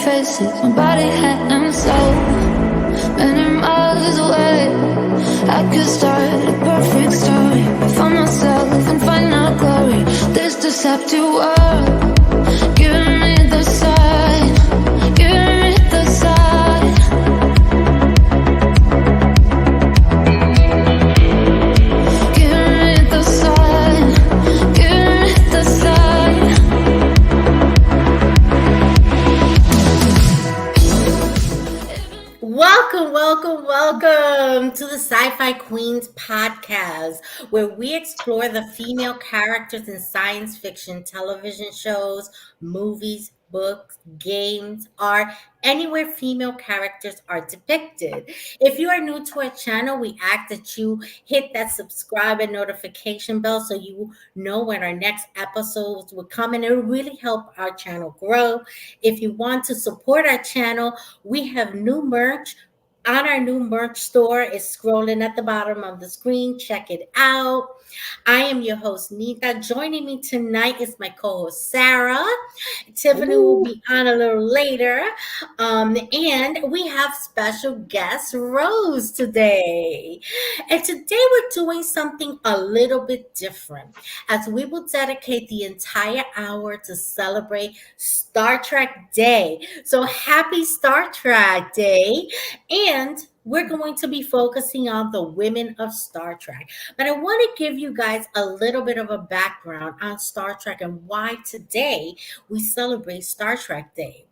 faces, my body, head, and soul. Many miles away, I could start a perfect story. Find myself and find out glory. This deceptive world, giving me the sign, giving me the sign. Giving me the sign, giving me the sign. Welcome to the Sci-Fi Queens podcast, where we explore the female characters in science fiction television shows, movies, books, games, art, anywhere female characters are depicted. If you are new to our channel, we ask that you hit that subscribe and notification bell so you know when our next episodes will come, and it will really help our channel grow. If you want to support our channel, we have new merch on our new merch store. Is scrolling at the bottom of the screen. Check it out. I am your host, Nita. Joining me tonight is my co-host, Sarah. Tiffany will be on a little later. And we have special guest, Rose, today. And today we're doing something a little bit different, as we will dedicate the entire hour to celebrate Star Trek Day. So happy Star Trek Day. And we're going to be focusing on the women of Star Trek. But I want to give you guys a little bit of a background on Star Trek and why today we celebrate Star Trek Day.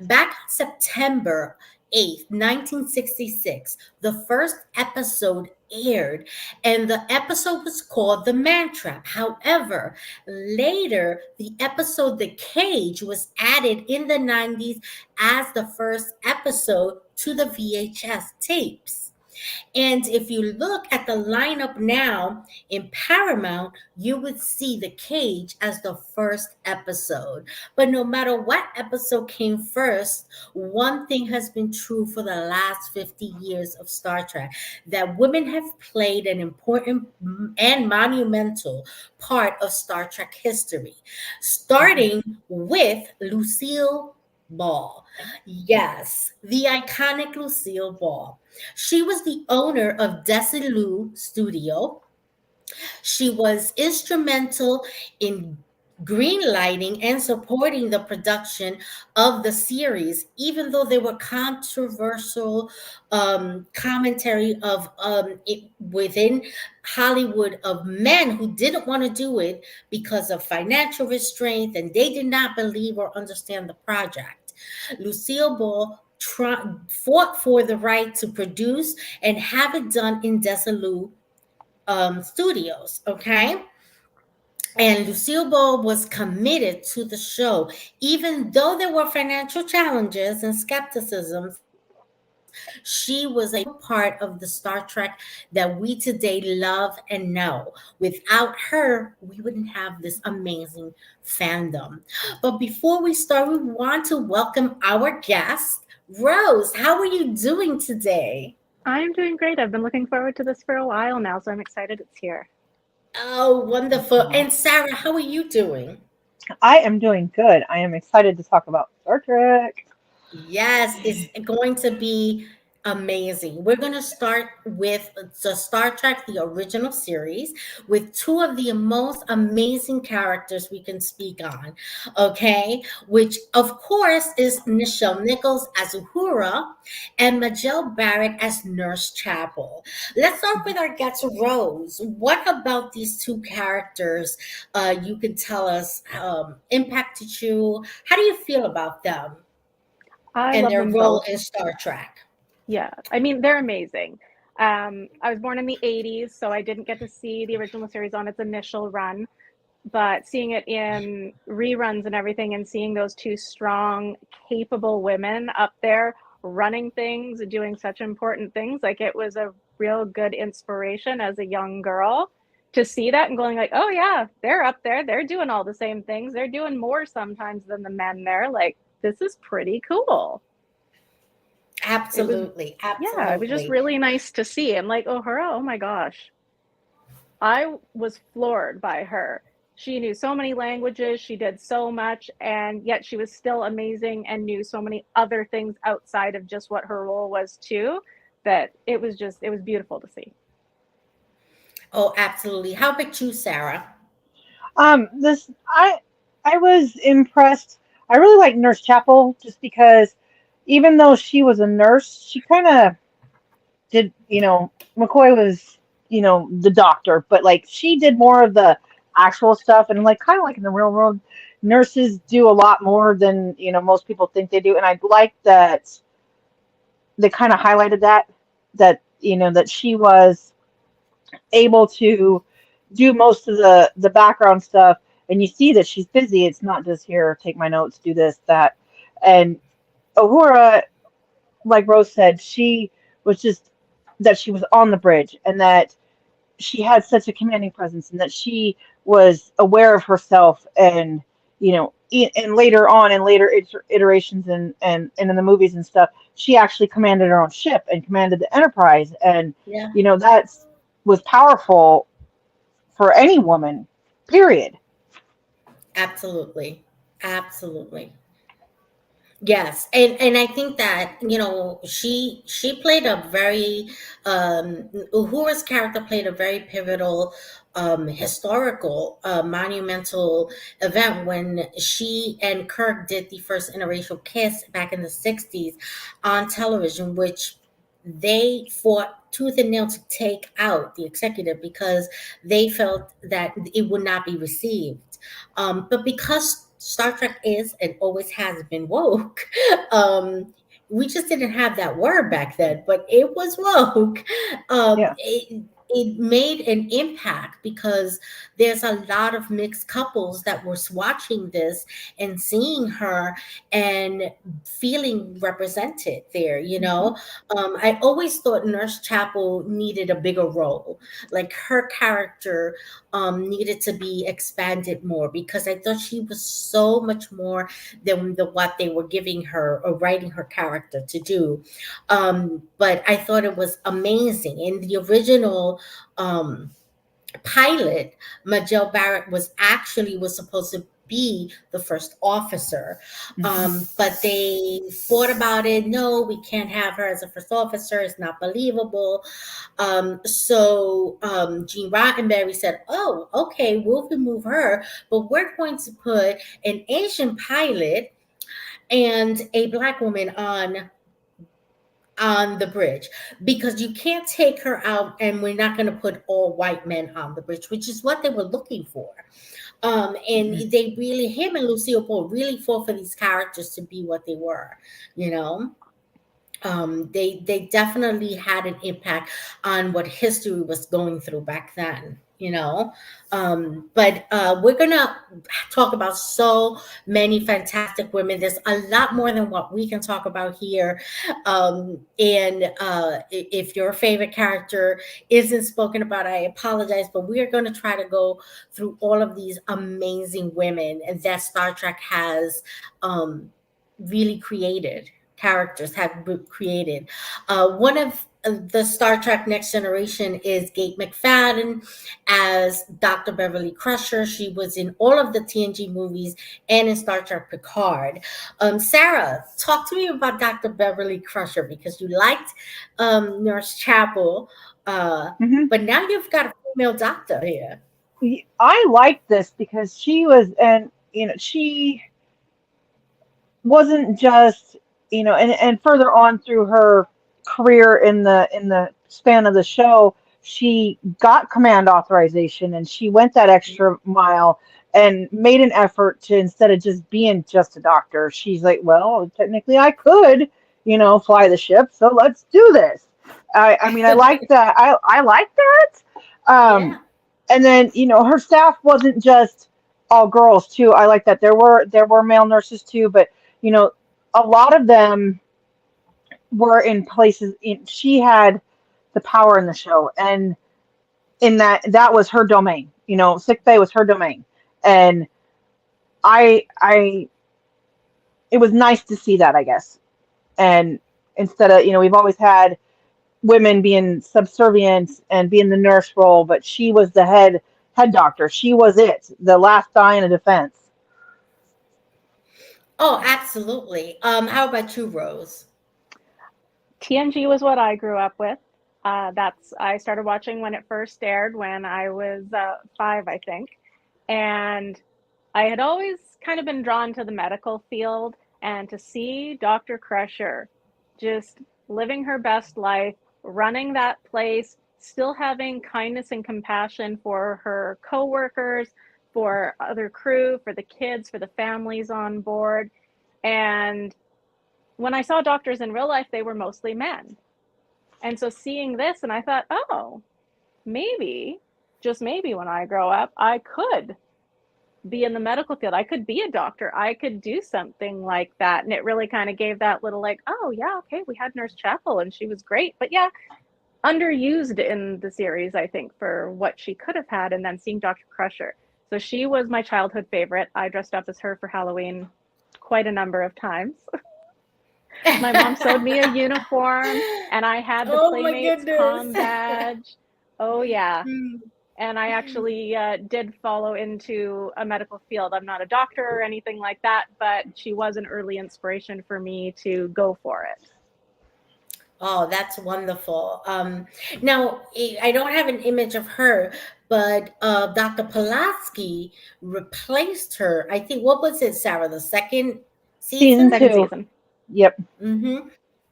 Back on September 8th, 1966, the first episode aired, and the episode was called The Man Trap. However, later, the episode The Cage was added in the 90s as the first episode to the VHS tapes. And if you look at the lineup now in Paramount, you would see The Cage as the first episode. But no matter what episode came first, one thing has been true for the last 50 years of Star Trek, that women have played an important and monumental part of Star Trek history, starting with Lucille Ball. Yes, the iconic Lucille Ball. She was the owner of Desilu Studio. She was instrumental in greenlighting and supporting the production of the series, even though there were controversial commentary of within Hollywood of men who didn't want to do it because of financial restraint, and they did not believe or understand the project. Lucille Ball fought for the right to produce and have it done in Desilu Studios, okay? And Lucille Ball was committed to the show, even though there were financial challenges and skepticisms. She was a part of the Star Trek that we today love and know. Without her, we wouldn't have this amazing fandom. But before we start, we want to welcome our guest, Rose. How are you doing today? I'm doing great. I've been looking forward to this for a while now, so I'm excited it's here. Oh, wonderful. And Sarah, how are you doing? I am doing good. I am excited to talk about Star Trek. Yes, it's going to be amazing. We're going to start with the Star Trek, the original series, with two of the most amazing characters we can speak on, okay? Which, of course, is Nichelle Nichols as Uhura and Majel Barrett as Nurse Chapel. Let's start with our guest, Rose. What about these two characters you can tell us impacted you? How do you feel about them I and love their them role both. in Star Trek? Yeah, I mean, they're amazing. I was born in the 80s, so I didn't get to see the original series on its initial run, but seeing it in reruns and everything and seeing those two strong, capable women up there running things, doing such important things, like it was a real good inspiration as a young girl to see that and going like, oh yeah, they're up there, they're doing all the same things, they're doing more sometimes than the men there. Like, this is pretty cool. Absolutely. Yeah, it was just really nice to see. I'm like, Uhura, oh my gosh. I was floored by her. She knew so many languages, she did so much, and yet she was still amazing and knew so many other things outside of just what her role was too, that it was beautiful to see. Oh, absolutely. How about you, Sarah? This I was impressed. I really like Nurse Chapel just because even though she was a nurse, she kind of did, McCoy was, the doctor, but like she did more of the actual stuff and like kind of like in the real world, nurses do a lot more than, most people think they do. And I like that they kind of highlighted that she was able to do most of the background stuff and you see that she's busy. It's not just here, take my notes, do this, that. And Uhura, like Rose said, she was just that she was on the bridge and that she had such a commanding presence and that she was aware of herself and and later on in later iterations and in the movies and stuff she actually commanded her own ship and commanded the Enterprise and Yeah, that was powerful for any woman, period. absolutely. Absolutely. Yes, and I think that she played a very Uhura's character played a very pivotal historical monumental event when she and Kirk did the first interracial kiss back in the 60s on television, which they fought tooth and nail to take out the executive because they felt that it would not be received. But because Star Trek is and always has been woke, we just didn't have that word back then, but it was woke. Yeah. It made an impact because there's a lot of mixed couples that were watching this and seeing her and feeling represented there, Hmm. I always thought Nurse Chapel needed a bigger role. Like her character needed to be expanded more because I thought she was so much more than what they were giving her or writing her character to do. But I thought it was amazing. In the original pilot, Majel Barrett was supposed to be the first officer, Hmm. but they thought about it. No, we can't have her as a first officer. It's not believable. So Gene Roddenberry said, "Oh, okay, we'll remove her, but we're going to put an Asian pilot and a black woman on the bridge because you can't take her out and we're not going to put all white men on the bridge, which is what they were looking for. And Hmm. they really, him and Lucille Ball really fought for these characters to be what they were, you know? They definitely had an impact on what history was going through back then, but we're gonna talk about so many fantastic women. There's a lot more than what we can talk about here, and if your favorite character isn't spoken about, I apologize, but we are going to try to go through all of these amazing women that Star Trek has really created, characters have created. One of the Star Trek Next Generation is Kate McFadden as Dr. Beverly Crusher. She was in all of the TNG movies and in Star Trek Picard. Sarah, talk to me about Dr. Beverly Crusher because you liked Nurse Chapel, uh, Hmm. but now you've got a female doctor here. I liked this because she was, and she wasn't just and further on through her career in the span of the show she got command authorization and she went that extra mile and made an effort to instead of just being just a doctor she's like well technically I could fly the ship so let's do this. I mean I like that. I like that. Yeah. And then her staff wasn't just all girls too. I like that there were male nurses too, but you know a lot of them were in places she had the power in the show and in that was her domain. Sick bay was her domain, and I it was nice to see that, I guess. And instead of we've always had women being subservient and being the nurse role, but she was the head head doctor. She was it, the last die in a defense. Oh, absolutely. How about you, Rose? TNG was what I grew up with. That's I started watching when it first aired when I was 5, I think, and I had always kind of been drawn to the medical field, and to see Dr. Crusher just living her best life, running that place, still having kindness and compassion for her coworkers, for other crew, for the kids, for the families on board. And when I saw doctors in real life, they were mostly men. And so seeing this, and I thought, oh, maybe, just maybe when I grow up, I could be in the medical field. I could be a doctor. I could do something like that. And it really kind of gave that little like, oh, yeah, okay, we had Nurse Chapel and she was great. But yeah, underused in the series, I think, for what she could have had. And then seeing Dr. Crusher. So she was my childhood favorite. I dressed up as her for Halloween quite a number of times. My mom sewed me a uniform and I had the Oh my Playmates goodness. prom badge. Oh, yeah. Hmm. And I actually did follow into a medical field. I'm not a doctor or anything like that, but she was an early inspiration for me to go for it. Oh, that's wonderful. Now, I don't have an image of her, but Dr. Pulaski replaced her. I think, what was it, Sarah? The second Season season? Second 2. season. Yep. Mm-hmm.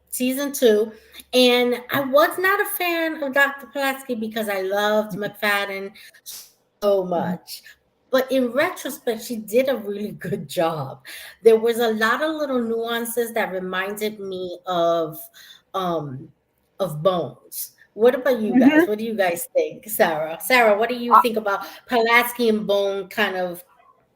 Season two. And I was not a fan of Dr. Pulaski because I loved McFadden so Mhm. much. But in retrospect, she did a really good job. There was a lot of little nuances that reminded me um Bones. What about you guys? Mhm. What do you guys think, Sarah? Sarah, what do you think about Pulaski and Bone kind of?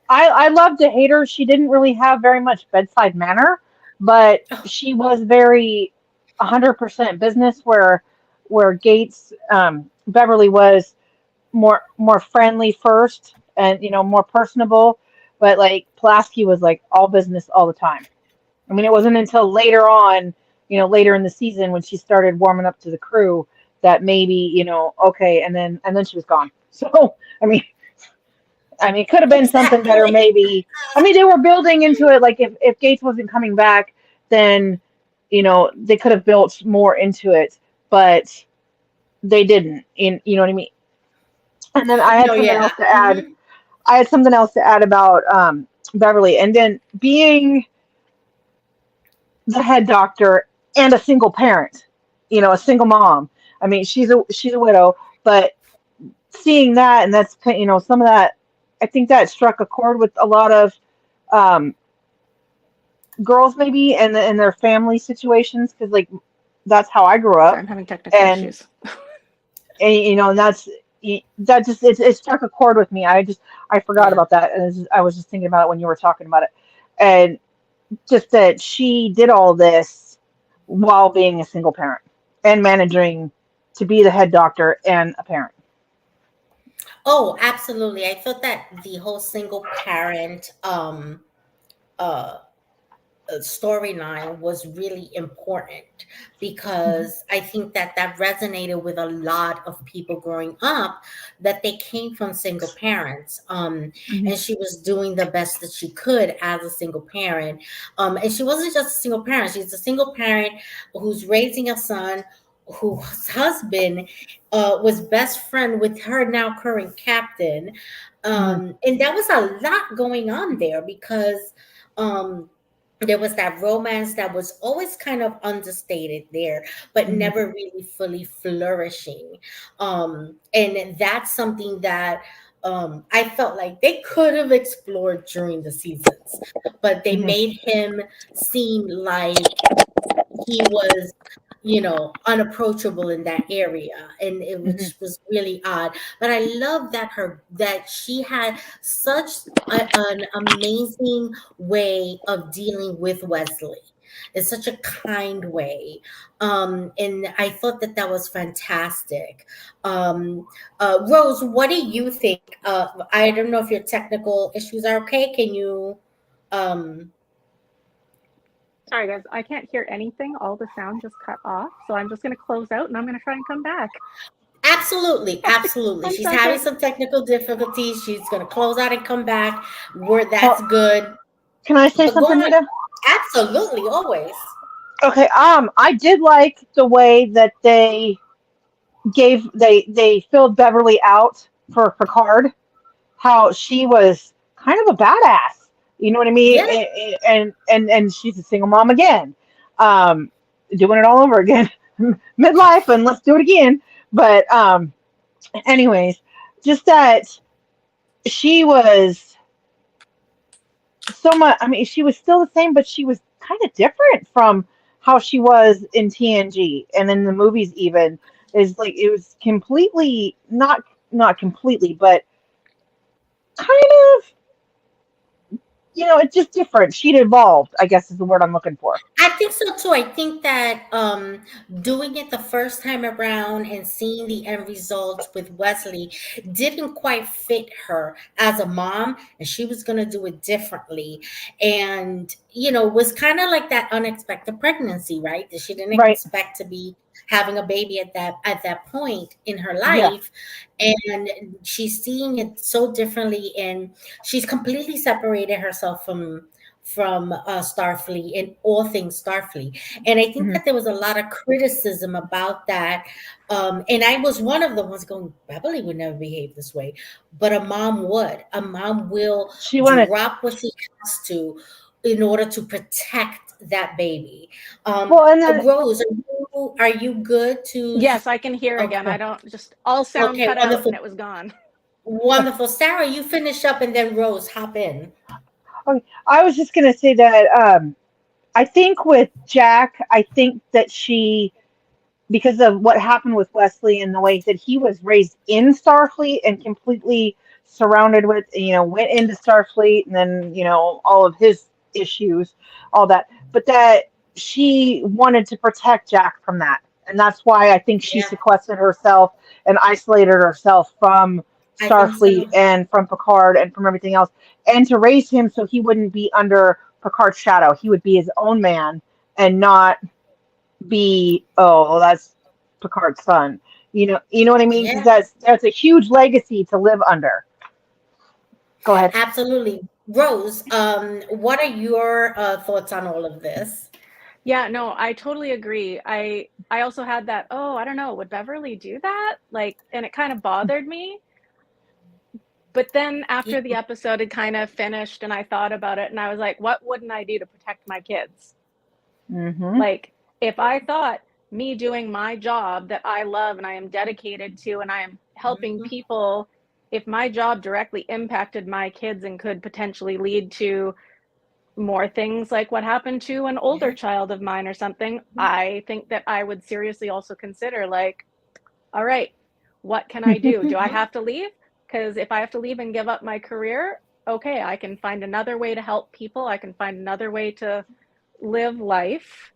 I love to hate her. She didn't really have very much bedside manner, but she was very 100% business where Gates Beverly was more friendly first and more personable, but like Pulaski was like all business all the time. I mean, it wasn't until later on, later in the season when she started warming up to the crew that maybe, okay, and then she was gone. So, I mean, it could have been something better, Exactly. maybe. I mean, they were building into it. Like if Gates wasn't coming back, then they could have built more into it, but they didn't. You know what I mean? And then I had No, something yeah. else to add. Hmm. I had something else to add about Beverly, and then being the head doctor and a single parent, a single mom. I mean, she's a widow, but seeing that and that's some of that, I think that struck a chord with a lot of um, girls maybe and their family situations because like that's how I grew Sorry, up I'm having technical and issues. and that just it struck a chord with me. I forgot Yeah. about that and I was just thinking about it when you were talking about it and just that she did all this while being a single parent and managing to be the head doctor and a parent. Oh, absolutely. I thought that the whole single parent uh storyline was really important Mhm. because I think that that resonated with a lot of people growing up that they came from single parents. Mhm. And she was doing the best that she could as a single parent. And she wasn't just a single parent, she's a single parent who's raising a son whose husband was best friend with her now current captain. Mhm. And that was a lot going on there because um, there was that romance that was always kind of understated there but Mhm. never really fully flourishing, and that's something that I felt like they could have explored during the seasons, but they Mhm. made him seem like he was, unapproachable in that area, and it Mhm. which was really odd. But I love that she had such an amazing way of dealing with Wesley in such a kind way, and I thought that that was fantastic. um, Rose, what do you think? I don't know if your technical issues are okay. Can you um, Sorry, guys, I can't hear anything. All the sound just cut off. So I'm just going to close out and I'm going to try and come back. Absolutely, absolutely. One She's having second. some technical difficulties. She's going to close out and come back. Where that's Well, good. can I say But go something, on. Nita? Absolutely, always. Okay. I did like the way that they filled Beverly out for Picard. How she was kind of a badass. You know what I mean? Yeah, And she's a single mom again, um, doing it all over again, midlife, and let's do it again. But anyways, just that she was so much. I mean, she was still the same, but she was kind of different from how she was in TNG and in the movies. Even is like it was completely not completely, but kind of it's just different. She'd evolved, I guess is the word I'm looking for. I think so too. I think that doing it the first time around and seeing the end results with Wesley didn't quite fit her as a mom, and she was going to do it differently. And, it was kind of like that unexpected pregnancy, right? That she didn't Right. expect to be having a baby at that point in her Yeah. life, and she's seeing it so differently, and she's completely separated herself from Starfleet and all things Starfleet. And I think Hmm. that there was a lot of criticism about that. And I was one of the ones going, Beverly would never behave this way, but a mom would. A mom will She wanted. drop what she has to in order to protect that baby. Well, and then Rose, are you good to? Yes, I can hear again. I Okay. don't just all sound Okay. cut out and Wonderful. it was gone. Wonderful. Sarah, you finish up and then Rose, hop in. okay, I was just gonna say that I think with Jack, I think that she because of what happened with Wesley and the way that he was raised in Starfleet and completely surrounded with, went into Starfleet and then, all of his issues, all that. But that she wanted to protect Jack from that. And that's why I think she Yeah, sequestered herself and isolated herself from I think Starfleet so. and from Picard and from everything else. And to raise him so he wouldn't be under Picard's shadow. He would be his own man and not be well, that's Picard's son. You know what I mean? Because Yeah. that's a huge legacy to live under. Go ahead. Absolutely. Rose, what are your thoughts on all of this? Yeah, no, I totally agree. I also had that, oh, I don't know, would Beverly do that? Like, and it kind of bothered me. But then Yeah, after the episode had kind of finished and I thought about it and I was like, what wouldn't I do to protect my kids? Mm-hmm. Like, if I thought me doing my job that I love and I am dedicated to and I am helping mhm, people, if my job directly impacted my kids and could potentially lead to more things like what happened to an older yeah, child of mine or something, mhm, I think that I would seriously also consider, like, all right, what can I do? Do I mhm, have to leave? Because if I have to leave and give up my career, okay, I can find another way to help people. I can find another way to live life.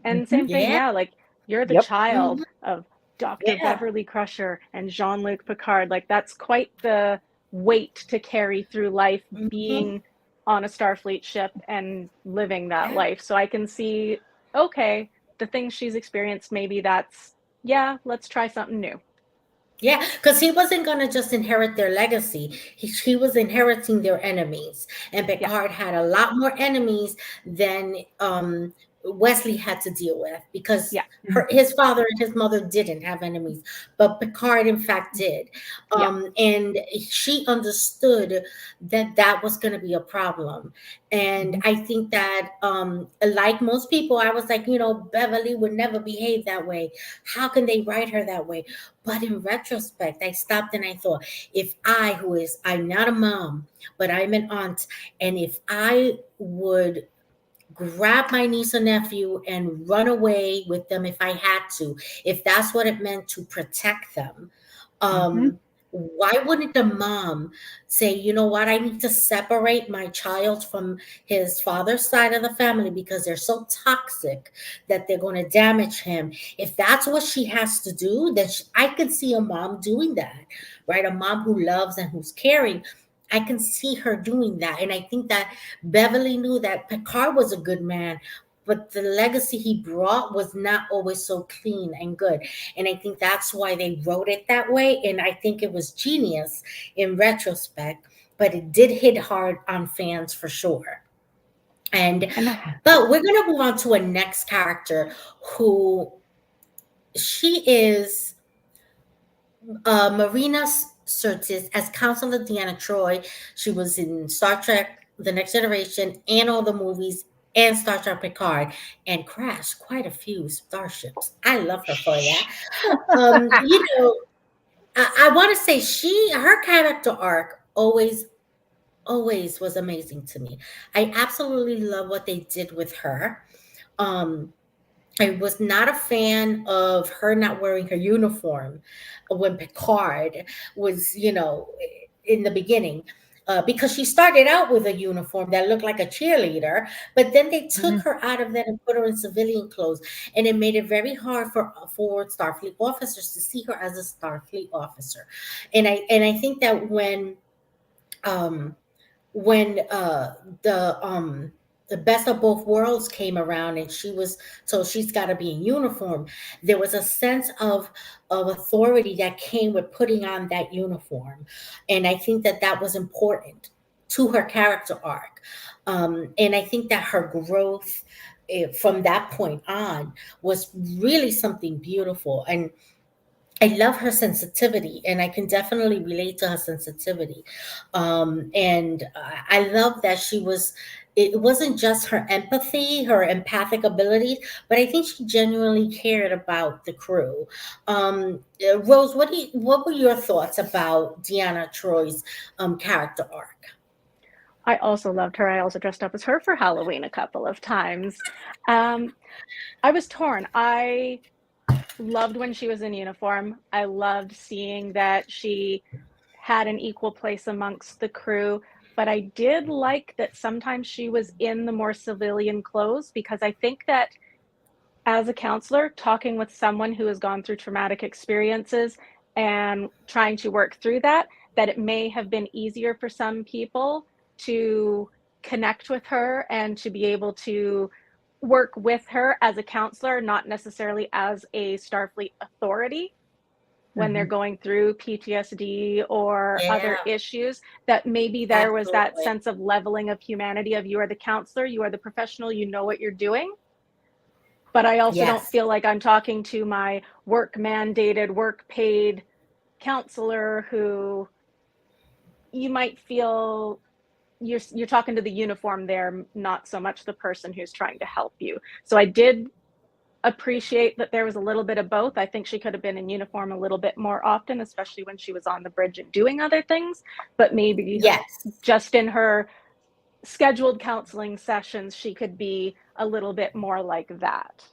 And Mm-hmm. same thing, yeah, yeah, like you're the Yep. child mhm, of Dr. yeah, Beverly Crusher and Jean-Luc Picard. Like that's quite the weight to carry through life mhm, being on a Starfleet ship and living that yeah. life. So I can see, okay, the things she's experienced, maybe that's, yeah, let's try something new. Yeah, because he wasn't going to just inherit their legacy. He was inheriting their enemies. And Yeah. Picard had a lot more enemies than Wesley had to deal with because Yeah. his father and his mother didn't have enemies, but Picard, in fact, did. Yeah. And she understood that that was going to be a problem. And Mm-hmm. I think that, like most people, I was like, Beverly would never behave that way. How can they write her that way? But in retrospect, I stopped and I thought, if I'm not a mom, but I'm an aunt, and if I would grab my niece or nephew and run away with them if I had to, if that's what it meant to protect them, Mm-hmm. why wouldn't the mom say, you know what, I need to separate my child from his father's side of the family because they're so toxic that they're going to damage him? If that's what she has to do, then I could see a mom doing that, right? A mom who loves and who's caring. I can see her doing that. And I think that Beverly knew that Picard was a good man, but the legacy he brought was not always so clean and good. And I think that's why they wrote it that way. And I think it was genius in retrospect, but it did hit hard on fans for sure. And And but we're gonna move on to a next character who she is Marina Sirtis as Counselor Deanna Troy. She was in Star Trek: The Next Generation and all the movies and Star Trek Picard and crashed quite a few starships. I love her for that. You know, I want to say her character arc always was amazing to me. I absolutely love what they did with her. Um, I was not a fan of her not wearing her uniform when Picard was, in the beginning, because she started out with a uniform that looked like a cheerleader, but then they took Mhm. her out of that and put her in civilian clothes, and it made it very hard for Starfleet officers to see her as a Starfleet officer, and I think that um, when the best of both worlds came around and she's got to be in uniform, there was a sense of authority that came with putting on that uniform, and I think that that was important to her character arc, and I think that her growth, from that point on, was really something beautiful. And I love her sensitivity, and I can definitely relate to her sensitivity. And I love that it wasn't just her empathy, her empathic abilities, but I think she genuinely cared about the crew. Rose, what were your thoughts about Deanna Troy's character arc? I also loved her. I also dressed up as her for Halloween a couple of times. Um, I was torn. I loved when she was in uniform. I loved seeing that she had an equal place amongst the crew, but I did like that sometimes she was in the more civilian clothes, because I think that as a counselor, talking with someone who has gone through traumatic experiences and trying to work through that, that it may have been easier for some people to connect with her and to be able to work with her as a counselor, not necessarily as a Starfleet authority when they're Mhm. going through PTSD or other Yeah, issues, that maybe there was that absolutely. sense of leveling of humanity of, you are the counselor, you are the professional, you know what you're doing, but I also don't Yes, feel like I'm talking to my work mandated, work paid counselor who you might feel you're talking to the uniform there, not so much the person who's trying to help you. So I did appreciate that there was a little bit of both. I think she could have been in uniform a little bit more often, especially when she was on the bridge and doing other things, but maybe yes. just in her scheduled counseling sessions, she could be a little bit more like that.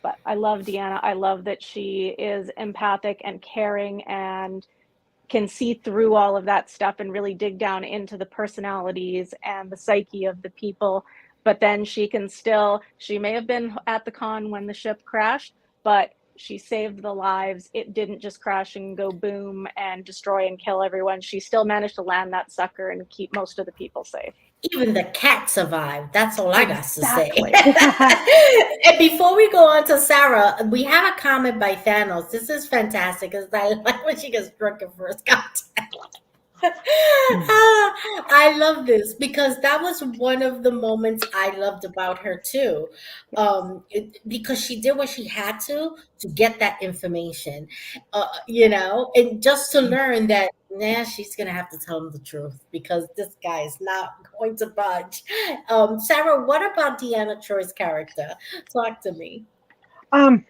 But I love Deanna. I love that she is empathic and caring and can see through all of that stuff and really dig down into the personalities and the psyche of the people. But then she may have been at the con when the ship crashed, but she saved the lives. It didn't just crash and go boom and destroy and kill everyone. She still managed to land that sucker and keep most of the people safe. Even the cat survived. That's all I got to say. Exactly. And before we go on to Sarah, we have a comment by Thanos. This is fantastic because I like when she gets drunk at first contact. I love this because that was one of the moments I loved about her too. Yes. Because she did what she had to get that information, and just to learn that, nah, she's gonna have to tell him the truth because this guy is not going to budge. Sarah, what about Deanna Troy's character? Talk to me. Um,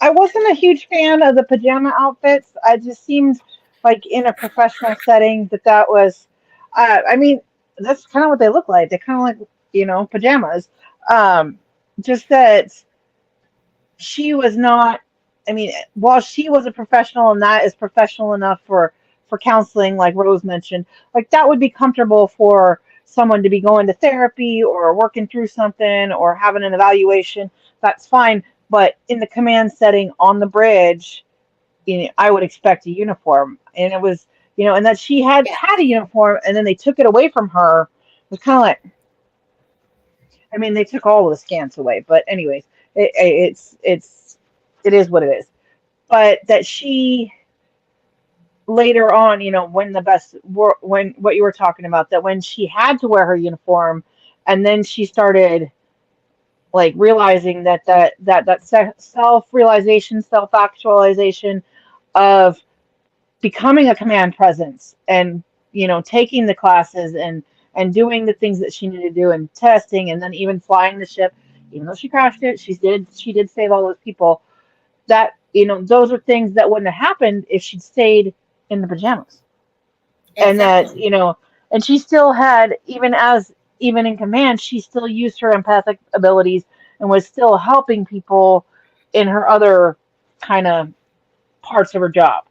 I wasn't a huge fan of the pajama outfits. I just seemed like in a professional setting that was, I mean, that's kind of what they look like. They're kind of like, pajamas. Um, just that she was not, I mean, while she was a professional and that is professional enough for counseling, like Rose mentioned, like that would be comfortable for someone to be going to therapy or working through something or having an evaluation. That's fine. But in the command setting on the bridge, I would expect a uniform. And it was, and that she had Yeah. had a uniform and then they took it away from her. It was kind of like, I mean, they took all of the scans away, but anyways, it is what it is. But that she later on, when when what you were talking about, that when she had to wear her uniform, and then she started like realizing that self realization, self actualization of becoming a command presence, and taking the classes, and doing the things that she needed to do, and testing, and then even flying the ship, even though she crashed it, she did save all those people. That those are things that wouldn't have happened if she'd stayed in the pajamas. And that Exactly. and she still had, even in command, she still used her empathic abilities and was still helping people in her other kind of parts of her job.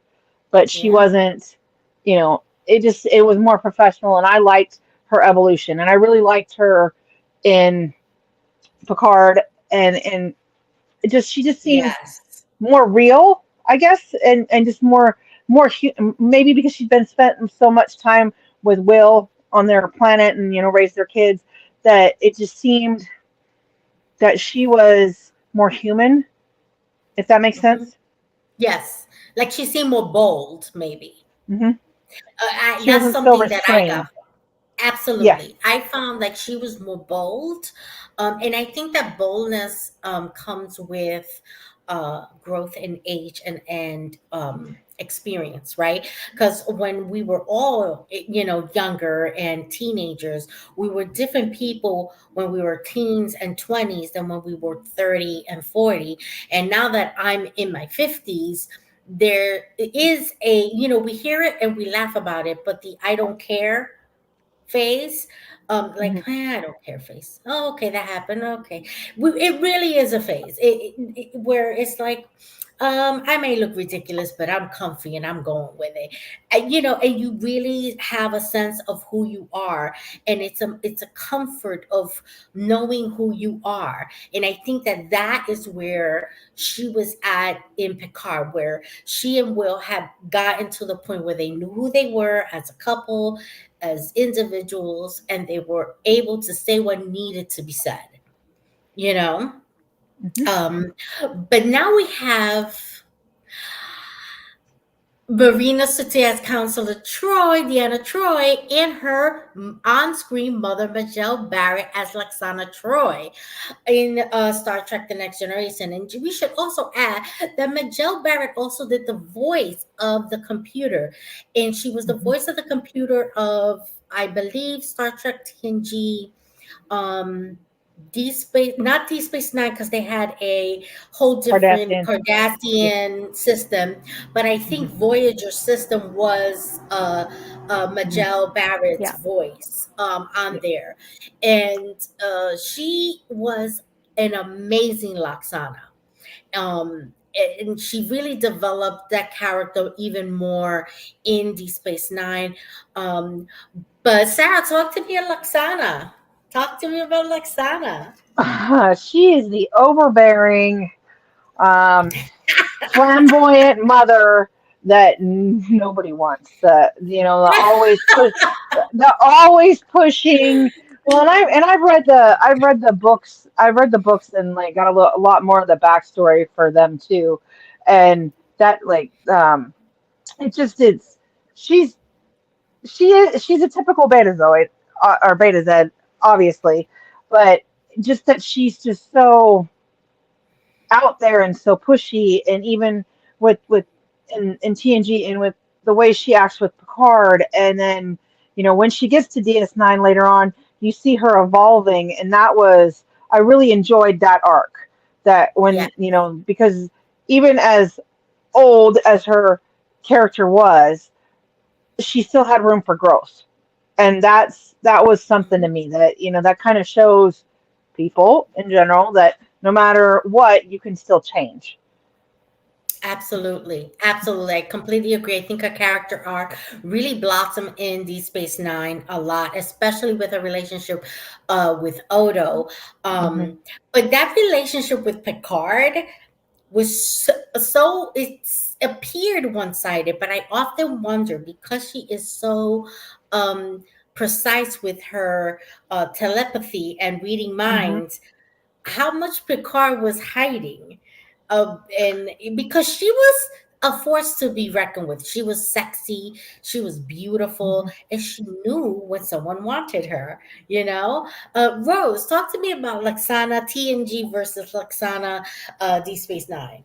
But she Yeah. wasn't, it was more professional, and I liked her evolution, and I really liked her in Picard. And she just seemed Yes. more real, I guess, and just more maybe because she's been spent so much time with Will on their planet, and raised their kids, that it just seemed that she was more human, if that makes Mhm. sense. Yes. Like she seemed more bold, maybe. Hmm. She That's wasn't so something that I got. restrained. Yeah. Absolutely. I found like she was more bold. And I think that boldness comes with growth in age and experience, right? Because when we were all, younger and teenagers, we were different people when we were teens and 20s than when we were 30 and 40. And now that I'm in my 50s, there is we hear it and we laugh about it, but the I don't care phase, like, Hmm. I don't care phase. Oh, okay, that happened. Okay, it really is a phase. Where it's like, I may look ridiculous, but I'm comfy and I'm going with it. And you really have a sense of who you are, and it's a comfort of knowing who you are. And I think that that is where she was at in Picard, where she and Will had gotten to the point where they knew who they were as a couple, as individuals, and they were able to say what needed to be said, you know? Hmm. Um, but now we have Marina Sete as Counselor Troy, Deanna Troy, and her on screen mother, Majel Barrett, as Laxana Troy in Star Trek The Next Generation. And we should also add that Majel Barrett also did the voice of the computer. And she was the Hmm. voice of the computer of, I believe, Star Trek TNG, um D Space, not D Space Nine, because they had a whole different Cardassian. Yeah. Cardassian system, but I Hmm. think Voyager system was Hmm. Majel Barrett's Yeah. voice on Yeah. there, and she was an amazing Laxana. And she really developed that character even more in D Space Nine. Um, but Sarah, talk to me about Laxana. Talk to me about Laxana. She is the overbearing, um, flamboyant mother that nobody wants. The always pushing. Well, I've read the books, and like got a lot more of the backstory for them too, and that it just it's she's she's a typical Betazoid, or Beta Z, obviously, but just that she's just so out there and so pushy, and even with in TNG, and with the way she acts with Picard, and then when she gets to DS9 later on, you see her evolving, and I really enjoyed that arc. That Yeah, when because even as old as her character was, she still had room for growth, and that was something to me, that that kind of shows people in general that no matter what, you can still change. absolutely. Absolutely. I completely agree. I think her character arc really blossomed in Deep Space Nine a lot, especially with her relationship with Odo. Hmm. But that relationship with Picard was so it's appeared one-sided, but I often wonder, because she is so um precise with her telepathy and reading Hmm. minds, how much Picard was hiding. And because she was a force to be reckoned with. She was sexy, she was beautiful, Hmm. and she knew when someone wanted her, you know? Rose, talk to me about Laxana TNG versus Laxana D Space Nine.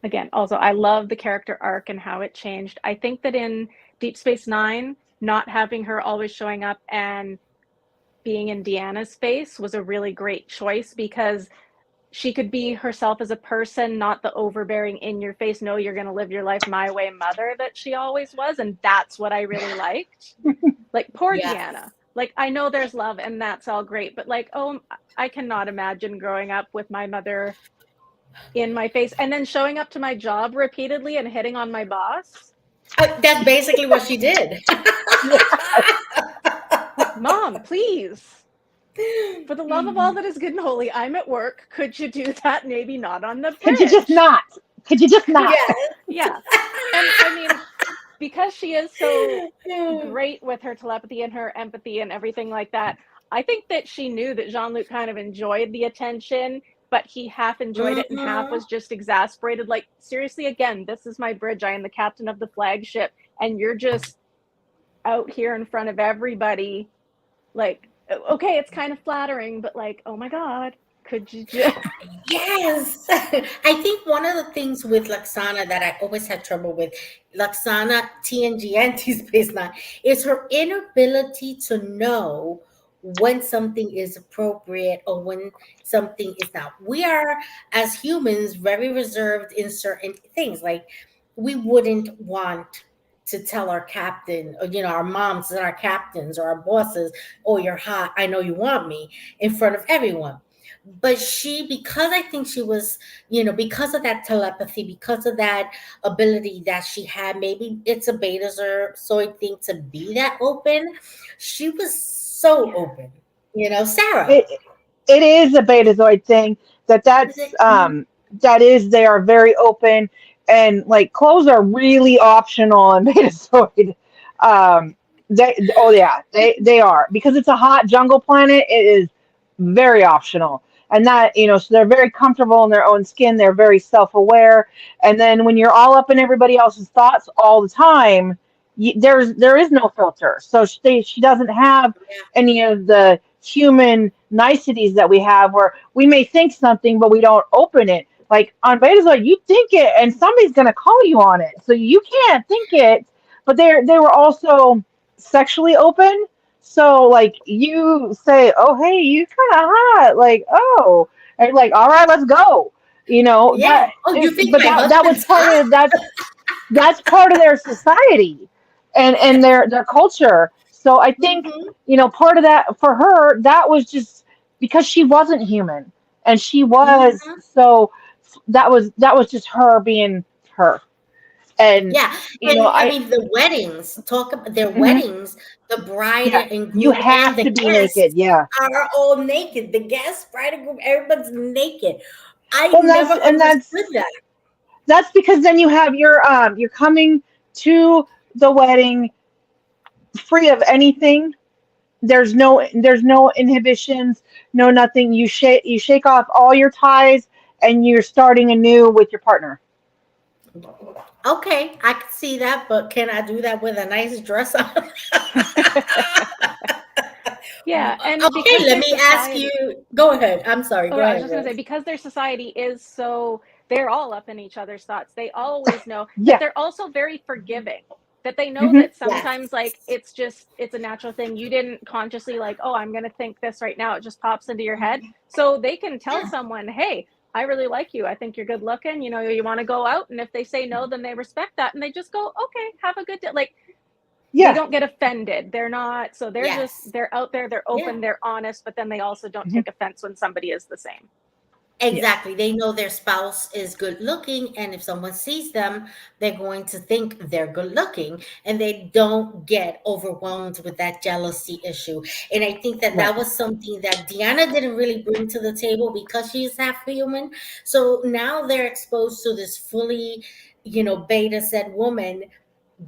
Again, also, I love the character arc and how it changed. I think that in Deep Space Nine, not having her always showing up and being in Deanna's space was a really great choice because she could be herself as a person, not the overbearing, in your face, no, you're going to live your life my way mother that she always was. And that's what I really liked. Like, poor Yes. Deanna. Like, I know there's love and that's all great, but like, oh, I cannot imagine growing up with my mother in my face and then showing up to my job repeatedly and hitting on my boss. That's basically what she did. Yeah. Like, Mom, please, for the love of all that is good and holy, I'm at work. Could you do that? Maybe not on the Could you just bridge. not? Could you just not? Yeah. And I mean, because she is so great with her telepathy and her empathy and everything like that, I think that she knew that Jean Luc kind of enjoyed the attention, but he half enjoyed it and half Hmm. was just exasperated. Like, seriously, again, this is my bridge. I am the captain of the flagship, and you're just out here in front of everybody. Like, okay, it's kind of flattering, but like, oh my God, could you just. Yes. I think one of the things with Laxana that I always had trouble with, Laxana, TNG, and T Space Nine, is her inability to know when something is appropriate or when something is not. We are, as humans, very reserved in certain things. Like, we wouldn't want to tell our captain, or, our moms and our captains or our bosses, oh, you're hot, I know you want me, in front of everyone. But she, because I think she was, because of that telepathy, because of that ability that she had, maybe it's a betazoid thing to be that open. She was so Yeah. open, Sarah. It it is a Betazoid thing Is that's it? Mhm. that is they are very open, and like clothes are really optional in Betazoid. They oh yeah, they are, because it's a hot jungle planet. It is very optional, and that, so they're very comfortable in their own skin. They're very self-aware, and then when you're all up in everybody else's thoughts all the time, there is no filter. So she doesn't have any of the human niceties that we have, where we may think something but we don't open it. Like on Betazoid, you think it and somebody's gonna call you on it. So you can't think it. But they were also sexually open. So like you say, oh hey, you kinda hot, like, oh, and like, all right, let's go. Yeah. Oh, you think But my that was husband's part hot? of that's part of their society, and their culture. So I think, Hmm. part of that for her, that was just because she wasn't human, and she was, Hmm. so that was just her being her. And Yeah. And I I mean, the weddings, talk about their mhm, weddings, the bride yeah, and you groom and have the to be naked, guests yeah. are all naked. The guests, bride and groom, everybody's naked. I Well, never understood that. that's because then you have you're coming to the wedding free of anything. There's no inhibitions, no nothing. You shake off all your ties, and you're starting anew with your partner. Okay, I can see that, but can I do that with a nice dress on? Yeah. And Okay, because let their me ask you. society. Go ahead. I'm sorry. Oh Go no, I was ahead, just going to say, Rose. because their society is so, they're all up in each other's thoughts. They always know, but Yeah. they're also very forgiving. That they know Hmm. that Yes. sometimes, like, it's a natural thing. You didn't consciously, like, oh, I'm going to think this right now. It just pops into your head. So they can tell Yeah. someone, hey, I really like you. I think you're good looking. You want to go out. And if they say no, then they respect that. And they just go, okay, have a good day. Like, they Yeah. don't get offended. They're not, so Yes. they're out there, they're Yeah. open, they're honest, but then they also don't Hmm. take offense when somebody is the same. Yeah. Exactly. They know their spouse is good looking, and if someone sees them, they're going to think they're good looking, and they don't get overwhelmed with that jealousy issue. And I think that Right. that was something that Deanna didn't really bring to the table because she's half human. So now they're exposed to this fully, beta said woman,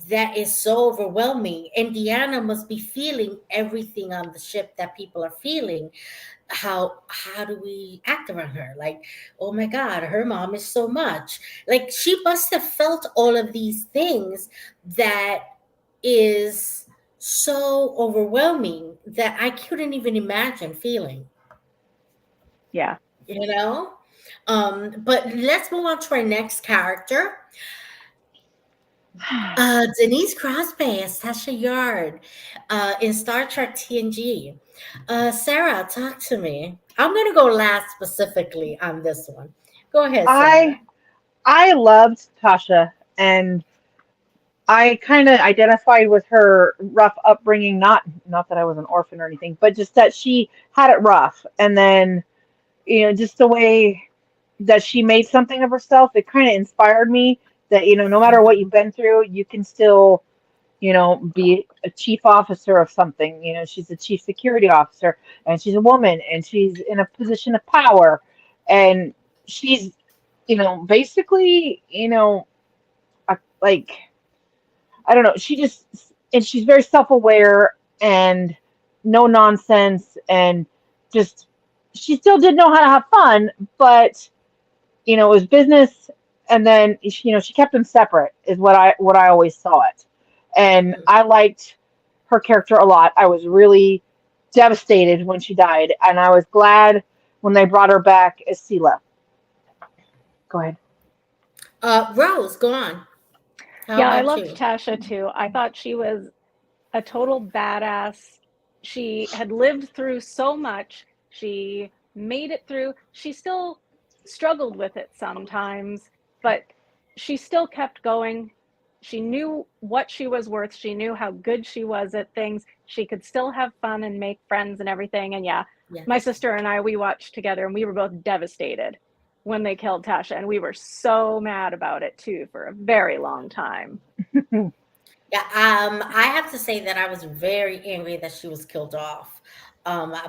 that is so overwhelming. And Deanna must be feeling everything on the ship that people are feeling. How do we act around her? Like, oh my God, her mom is so much. Like she must have felt all of these things that is so overwhelming that I couldn't even imagine feeling, Yeah. you know? But let's move on to our next character. Denise Crosby as Tasha Yard in Star Trek TNG. Sarah, talk to me. I'm going to go last specifically on this one. Go ahead, Sarah. I I loved Tasha, and I kind of identified with her rough upbringing. Not that I was an orphan or anything, but just that she had it rough, and then just the way that she made something of herself. It kind of inspired me that no matter what you've been through, you can still be a chief officer of something. She's a chief security officer, and she's a woman, and she's in a position of power, and she's basically like I don't know. And she's very self-aware and no nonsense, and just she still did know how to have fun, but it was business, and then she kept them separate is what I always saw it. And Mhm. I liked her character a lot. I was really devastated when she died, and I was glad when they brought her back as Sela. Go ahead. Rose, go on. How Yeah, I about loved you? Tasha too. I thought she was a total badass. She had lived through so much. She made it through. She still struggled with it sometimes, but she still kept going. She knew what she was worth. She knew how good she was at things. She could still have fun and make friends and everything. And yeah, my Yes. sister and I, we watched together and we were both devastated when they killed Tasha. And we were so mad about it too for a very long time. Yeah, I have to say that I was very angry that she was killed off.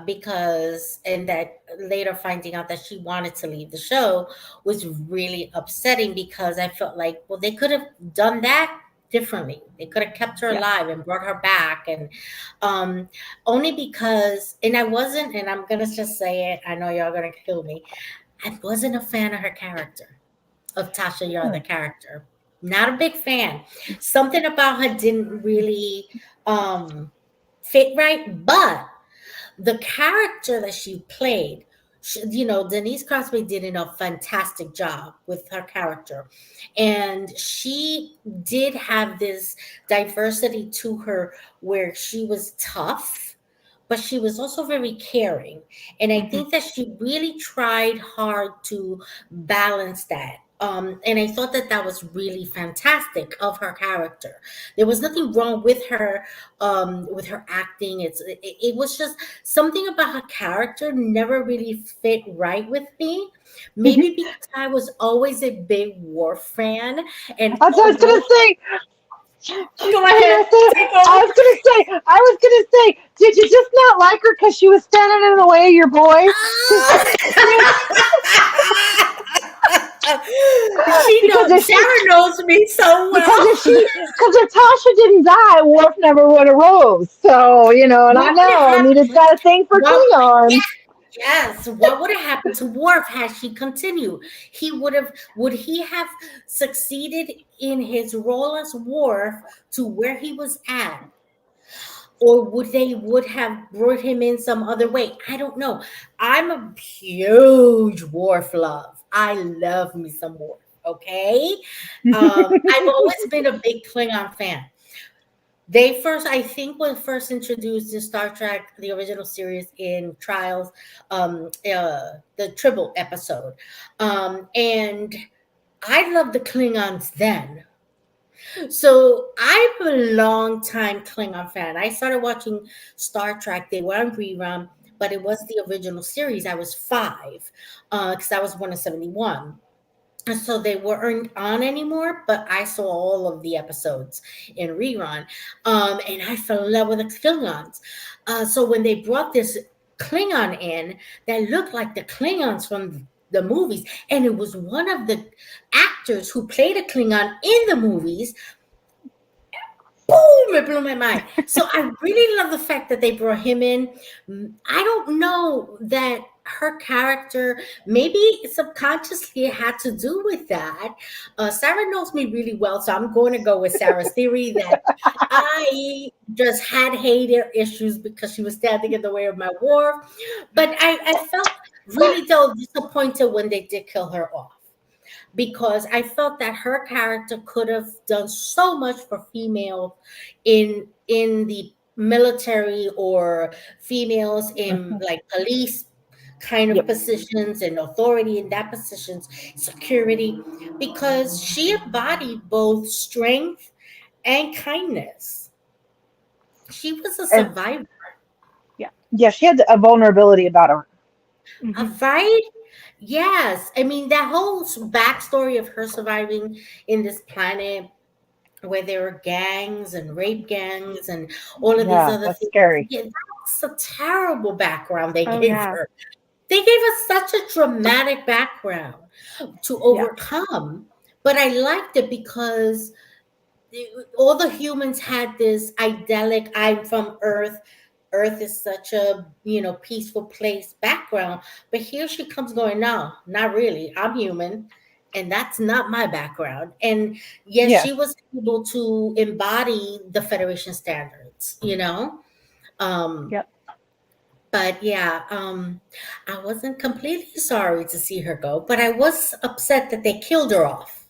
Because and that later finding out that she wanted to leave the show was really upsetting because I felt like, well, they could have done that differently. They could have kept her Yeah. alive and brought her back, and um, only because, and I wasn't, and I'm gonna just say it. I know y'all gonna kill me. I wasn't a fan of her character, of Tasha Yar, the character. Not a big fan. Something about her didn't really um, fit right, but the character that she played, Denise Crosby did a fantastic job with her character. And she did have this diversity to her where she was tough, but she was also very caring. And I Mhm. think that she really tried hard to balance that. And I thought that that was really fantastic of her character. There was nothing wrong with her acting. It was just something about her character never really fit right with me. Maybe because I was always a big War fan, and That's what I was gonna although say. go I was ahead, gonna say, take over. did you just not like her because she was standing in the way of your boy? Because She because knows if she Sarah knows me so because well. if Tasha didn't die, Worf never would have rose. So and I What would have know Anita's happened? got a thing for Well, Klingons. yes, yes. What would have happened to Worf had she continued? He would have. Would he have succeeded in his role as Worf to where he was at, or would have brought him in some other way? I don't know. I'm a huge Worf love. I love me some Worf. Okay, I've always been a big Klingon fan. They first, I think, was first introduced in Star Trek, the original series in Trials, the Tribble episode, and I loved the Klingons then. So I'm a long time Klingon fan. I started watching Star Trek. They were on rerun, but it was the original series. I was five, because I was born in '71. And so they weren't on anymore, but I saw all of the episodes in rerun. And I fell in love with the Klingons. So when they brought this Klingon in that looked like the Klingons from the movies, and it was one of the actors who played a Klingon in the movies, boom, it blew my mind. So I really love the fact that they brought him in. I don't know that her character, maybe subconsciously it had to do with that. Sarah knows me really well, so I'm going to go with Sarah's theory that I just had hater issues because she was standing in the way of my wharf. But I felt really though disappointed when they did kill her off, because I felt that her character could have done so much for females in the military, or females in Mhm. like police kind of Yep. positions and authority in that positions, security, because she embodied both strength and kindness. She was a And survivor. Yeah. yeah, she had a vulnerability about her. Hmm. Right? Yes. I mean, that whole backstory of her surviving in this planet where there were gangs and rape gangs and all of these Yeah, other that's things. scary. Yeah, that's a terrible background they Oh gave yeah. her. They gave us such a dramatic background to Yeah. overcome. But I liked it because all the humans had this idyllic, I'm from Earth, Earth is such a, peaceful place background. But here she comes going, no, not really, I'm human, and that's not my background. And yes, Yes. she was able to embody the Federation standards, um Yep. but yeah, I wasn't completely sorry to see her go, but I was upset that they killed her off.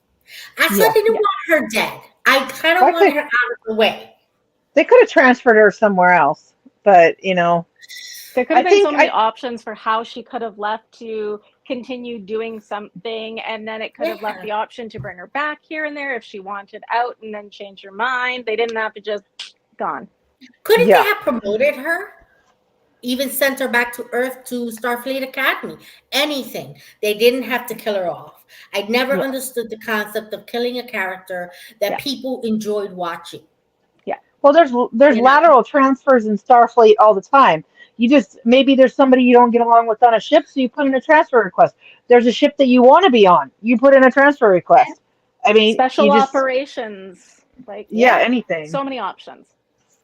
I still Yeah. didn't Yeah. want her dead. I kind of Why wanted could her out of the way. they could have transferred her somewhere else? But There could I have been so think many I options for how she could have left to continue doing something, and then it could have left Yeah. the option to bring her back here and there if she wanted out and then change her mind. They didn't have to just gone. Couldn't they yeah, have promoted her? Even sent her back to Earth to Starfleet Academy? Anything. They didn't have to kill her off. I never yeah. understood the concept of killing a character that Yeah. people enjoyed watching. Yeah. Well, there's You know? lateral transfers in Starfleet all the time. You just maybe there's somebody you don't get along with on a ship, so you put in a transfer request. There's a ship that you want to be on, you put in a transfer request. I mean, you Special just operations. Like, yeah, yeah, anything. so many options.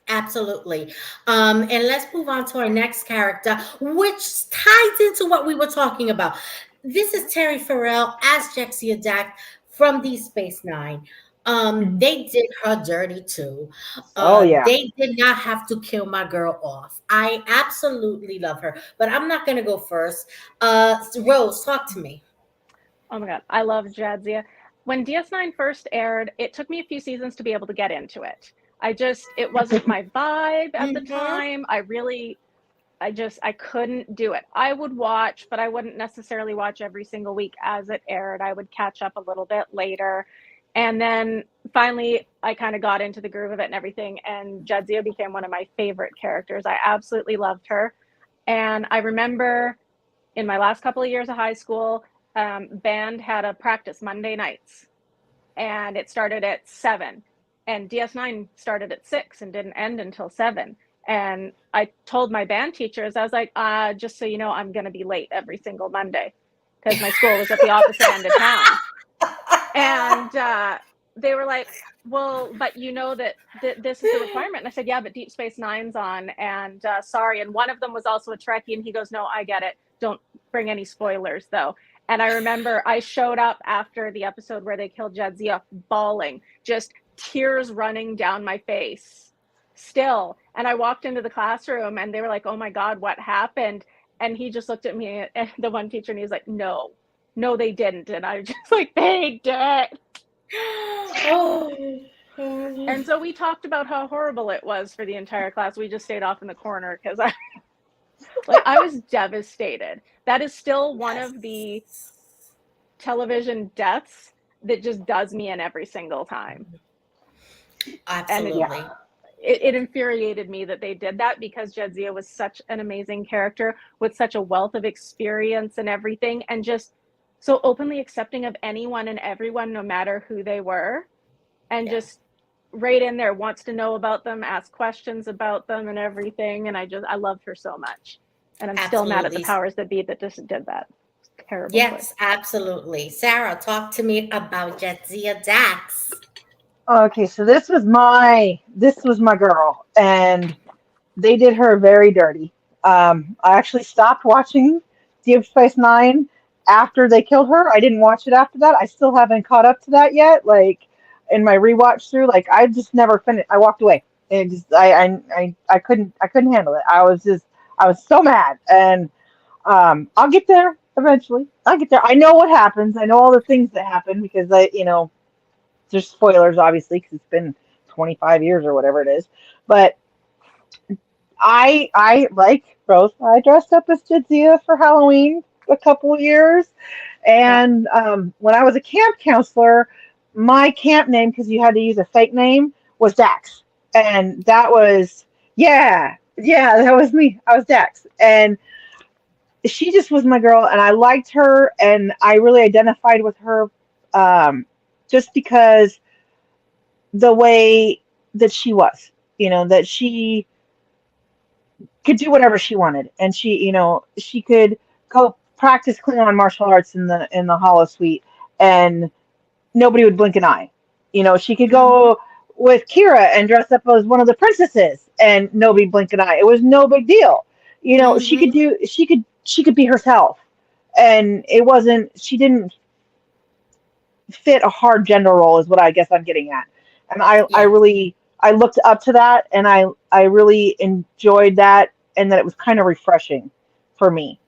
Absolutely. And let's move on to our next character, which ties into what we were talking about. This is Terry Farrell as Jexia Dax from Deep Space Nine. Mhm. They did her dirty too. Oh yeah. They did not have to kill my girl off. I absolutely love her, but I'm not going to go first. Rose, talk to me. Oh my God. I love Jadzia. When DS9 first aired, it took me a few seasons to be able to get into it. It wasn't my vibe at the Hmm. time. I couldn't do it. I would watch, but I wouldn't necessarily watch every single week as it aired. I would catch up a little bit later. And then finally, I kind of got into the groove of it and everything. And Jadzia became one of my favorite characters. I absolutely loved her. And I remember in my last couple of years of high school, band had a practice Monday nights, and it started at 7, and DS9 started at 6 and didn't end until 7. And I told my band teachers, I was like, just so you know, I'm going to be late every single Monday because my school was at the opposite end of town. And they were like, well, but you know that this is the requirement. And I said, yeah, but Deep Space Nine's on, and sorry. And one of them was also a Trekkie, and he goes, no, I get it. Don't bring any spoilers, though. And I remember I showed up after the episode where they killed Jadzia, bawling, just tears running down my face still. And I walked into the classroom, and they were like, oh my God, what happened? And he just looked at me, the one teacher, and he was like, no, they didn't. And I was just like, they did. Oh. And so we talked about how horrible it was for the entire class. We just stayed off in the corner because I was devastated. That is still one Yes. of the television deaths that just does me in every single time. And Yeah. Absolutely. it infuriated me that they did that because Jadzia was such an amazing character with such a wealth of experience and everything, and just so openly accepting of anyone and everyone, no matter who they were, and Yeah. just right in there wants to know about them, ask questions about them and everything. And I loved her so much. And I'm still mad at the Absolutely. powers that be that just did that. Terrible choice. Yes, absolutely. Sarah, talk to me about Jadzia Dax. Okay, so this was my girl, and they did her very dirty. I actually stopped watching Deep Space Nine after they killed her. I didn't watch it after that. I still haven't caught up to that yet. Like in my rewatch through, like I just never finished. I walked away. It just I couldn't handle it. I was so mad, and I'll get there eventually. I'll get there. I know what happens. I know all the things that happen because there's spoilers obviously because it's been 25 years or whatever it is, but I like both. I dressed up as Jadzia for Halloween a couple of years, Yeah. and when I was a camp counselor, my camp name, because you had to use a fake name, was Dax, and that was, yeah, that was me. I was Dax, and she just was my girl, and I liked her, and I really identified with her, just because the way that she was, that she could do whatever she wanted, and she could go practice Klingon martial arts in the Hollow Suite, and nobody would blink an eye. She could Hmm. go with Kira and dress up as one of the princesses, and nobody blink an eye. It was no big deal. She could Hmm. do. She could be herself, and it wasn't. She didn't fit a hard gender role, is what I guess I'm getting at. And I Yes. really I looked up to that, and I really enjoyed that, and that it was kind of refreshing for me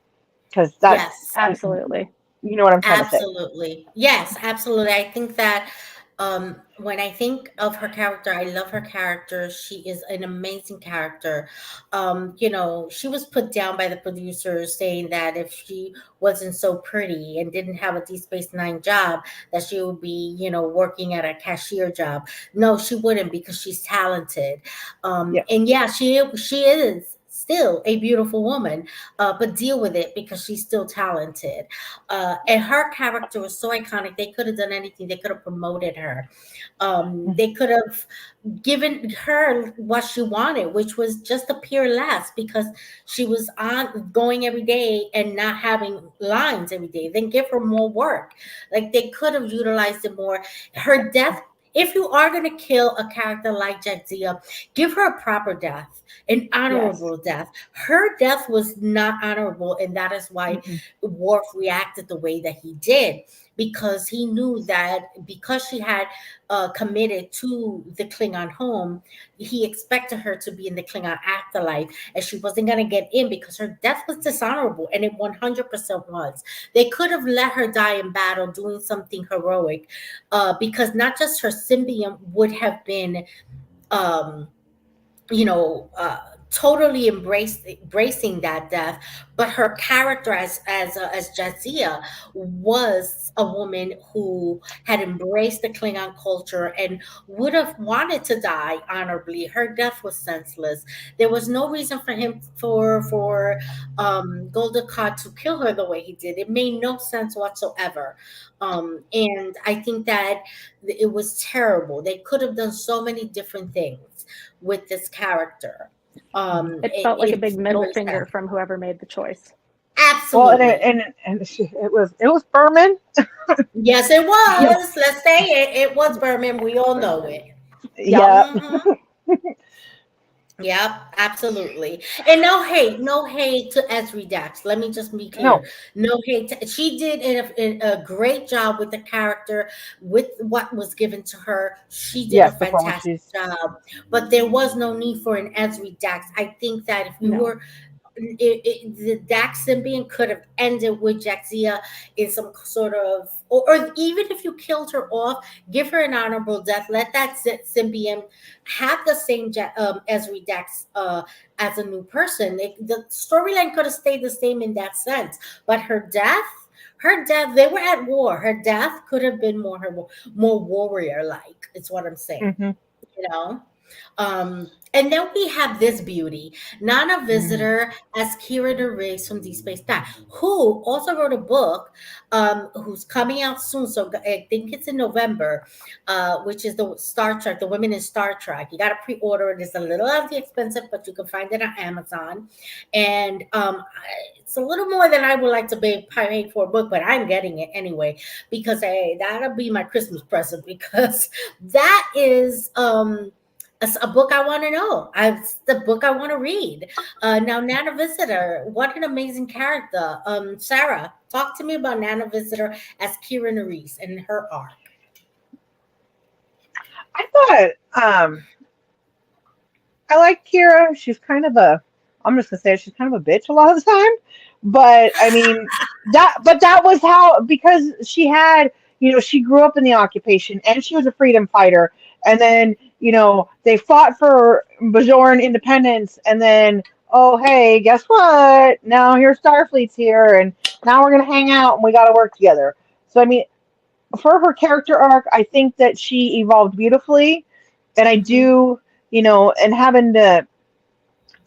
because Yes. Absolutely. you know what I'm trying to say. Absolutely. Yes, absolutely. I think that when I think of her character, I love her character. She is an amazing character. She was put down by the producers saying that if she wasn't so pretty and didn't have a Deep Space Nine job, that she would be, working at a cashier job. No, she wouldn't because she's talented. Yeah. And yeah, she is still a beautiful woman, but deal with it because she's still talented. And her character was so iconic. They could have done anything. They could have promoted her. They could have given her what she wanted, which was just appear less because she was on going every day and not having lines every day. Then give her more work. Like they could have utilized it more. Her death. If you are going to kill a character like Jadzia, give her a proper death, an Yes. honorable death. Her death was not honorable, and that is why Mm-mm. Worf reacted the way that he did because he knew that because she had committed to the Klingon home, he expected her to be in the Klingon afterlife, and she wasn't going to get in because her death was dishonorable, and it 100% was. They could have let her die in battle doing something heroic, because not just her symbiont would have been. Um, totally embracing that death, but her character as Jadzia was a woman who had embraced the Klingon culture and would have wanted to die honorably. Her death was senseless. There was no reason for him for Golden Cod to kill her the way he did. It made no sense whatsoever. And I think that it was terrible. They could have done so many different things with this character. Mhm. It felt like a big It's middle really finger sad. from whoever made the choice. Well, and Absolutely. it was Berman. Yes, it Yeah. was. Let's say it. It was Berman. We all know it. Yep. Yeah. Hmm. Yep, absolutely. And no hate to Esri Dax. Let me just be clear. No. No hate. She did a great job with the character, with what was given to her. She did a Yes, performance. fantastic job. But there was no need for an Esri Dax. I think that if you No. were the Dax symbiont could have ended with Jaxia in some sort of, or even if you killed her off, give her an honorable death. Let that symbiont have the same Ezri Dax as a new person. The storyline could have stayed the same in that sense, but her death, they were at war. Her death could have been more warrior like. It's what I'm saying. Hmm. You know. And then we have this beauty, Nana Mm. Visitor as Kira the Race from Deep Space Nine, who also wrote a book, who's coming out soon. So I think it's in November, which is the Star Trek, the Women in Star Trek. You got to pre-order it. It's a little on the expensive, but you can find it on Amazon. And it's a little more than I would like to pay for a book, but I'm getting it anyway because hey, that'll be my Christmas present because that is a book I want to know. It's the book I want to read. Now, Nana Visitor, what an amazing character. Sarah, talk to me about Nana Visitor as Kira Nerys and her arc. I thought I like Kira. She's kind of a, I'm just gonna say she's kind of a bitch a lot of the time. But I mean that was how, because she had, she grew up in the occupation and she was a freedom fighter. And then, they fought for Bajoran independence, and then, oh hey, guess what? Now here's Starfleet's here, and now we're gonna hang out and we gotta work together. So I mean, for her character arc, I think that she evolved beautifully. And I Hmm. do, and having to,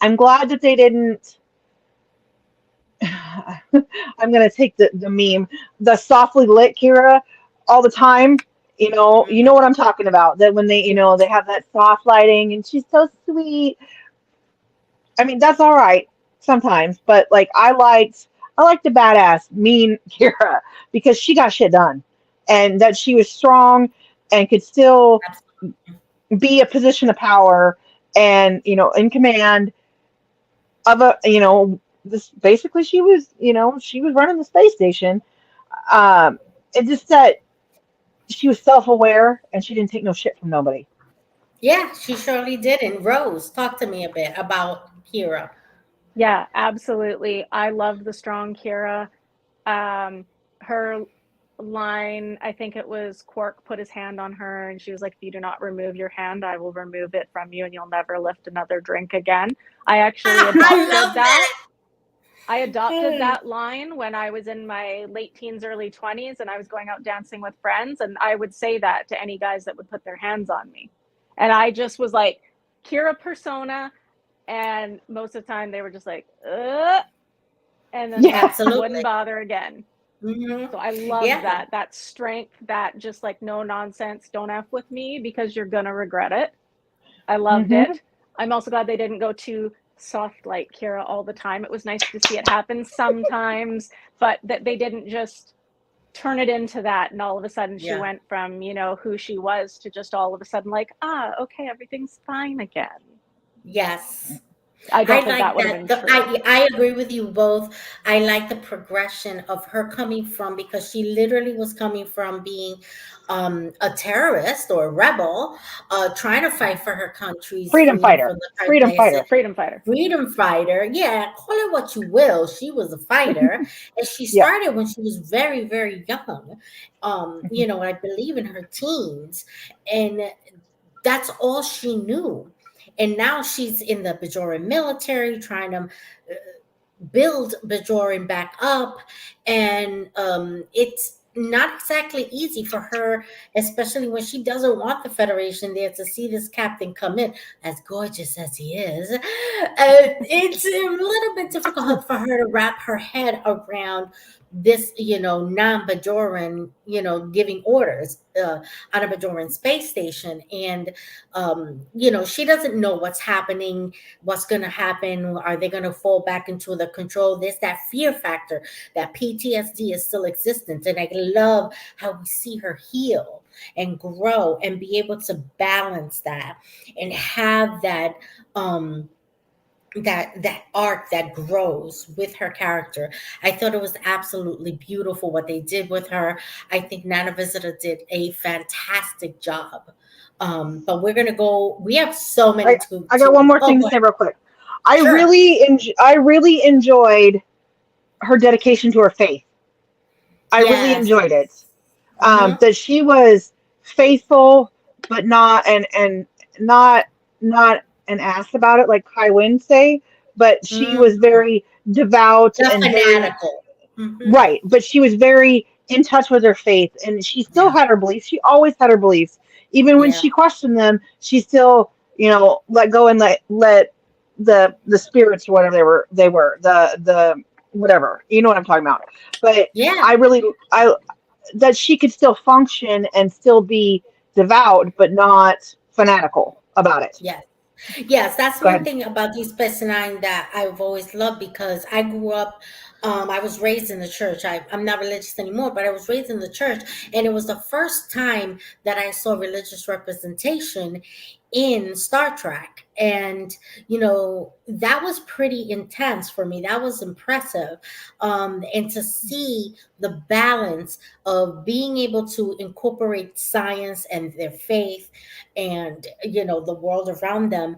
I'm glad that they didn't. I'm gonna take the meme, the softly lit Kira all the time. You know what I'm talking about. That when they, they have that soft lighting and she's so sweet. I mean, that's all right sometimes, but like I liked the badass mean Kira because she got shit done, and that she was strong and could still be a position of power, and in command of a, this, basically she was running the space station. It just that she was self-aware and she didn't take no shit from nobody. Yeah, she surely did. And Rose, talk to me a bit about Kira. Yeah, absolutely. I loved the strong Kira. Her line, I think it was Quark put his hand on her and she was like, if you do not remove your hand, I will remove it from you and you'll never lift another drink again. I actually I adopted love that. that. I adopted that line when I was in my late teens, early 20s, and I was going out dancing with friends. And I would say that to any guys that would put their hands on me. And I just was like, Kira persona. And most of the time they were just like, and then Yeah. like wouldn't Absolutely. bother again. Hmm. So I loved Yeah. that strength, that just like no nonsense, don't F with me because you're gonna regret it. I loved Hmm. it. I'm also glad they didn't go too soft like Kira all the time. It was nice to see it happen sometimes, but that they didn't just turn it into that and all of a sudden she Yeah. went from, who she was to just all of a sudden like, okay, everything's fine again. Yes. I I don't think that like would have that. been true. I agree with you both. I like the progression of her coming from, because she literally was coming from being a terrorist or a rebel, trying to fight for her country's Freedom freedom fighter. from the Freedom Cardassian. fighter. Freedom fighter. Freedom fighter. Yeah, call it what you will. She was a fighter. And she Yep. started when she was very, very young. I believe in her teens. And that's all she knew. And now she's in the Bajoran military trying to build Bajoran back up. And it's not exactly easy for her, especially when she doesn't want the Federation there, to see this captain come in, as gorgeous as he is. It's a little bit difficult for her to wrap her head around this, non-Bajoran, giving orders on a Bajoran space station. And, she doesn't know what's happening, what's going to happen. Are they going to fall back into the control? There's that fear factor, that PTSD is still existent. And I love how we see her heal and grow and be able to balance that and have that arc that grows with her character. I thought it was absolutely beautiful what they did with her. I think Nana Visitor did a fantastic job. But we're gonna go. We have so many I to I got one to. more Oh, thing to go say ahead. real quick. Sure. I really enjoyed her dedication to her faith. I really Yes. enjoyed it. Mm-hmm. That she was faithful, but not and not not an ass about it like Kai Wynn say. But she was Mm-hmm. very devout The and very fanatical. Mm-hmm. right. But she was very in touch with her faith, and she still Yeah. had her beliefs. She always had her beliefs, even when Yeah. she questioned them. She still, let go and let the spirits, whatever they were the whatever, you know what I'm talking about. But Yeah. I really, I that she could still function and still be devout, but not fanatical about it. Yes. Yes, that's Go one ahead. thing about Deep Space Nine that I've always loved because I grew up, I was raised in the church. I'm not religious anymore, but I was raised in the church. And it was the first time that I saw religious representation in Star Trek. And, that was pretty intense for me. That was impressive. And to see the balance of being able to incorporate science and their faith and, the world around them,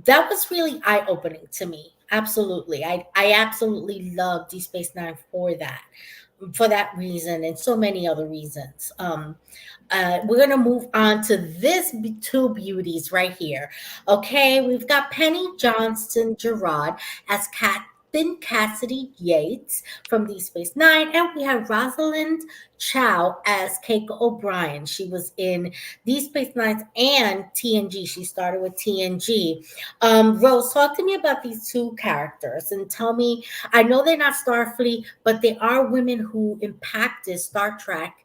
that was really eye-opening to me. Absolutely. I absolutely love Deep Space Nine for that reason and so many other reasons. We're going to move on to two beauties right here. Okay, we've got Penny Johnston Gerard as Captain Cassidy Yates from Deep Space Nine, and we have Rosalind Chow as Keiko O'Brien. She was in Deep Space Nine and TNG. She started with TNG. Rose, talk to me about these two characters and tell me. I know they're not Starfleet, but they are women who impacted Star Trek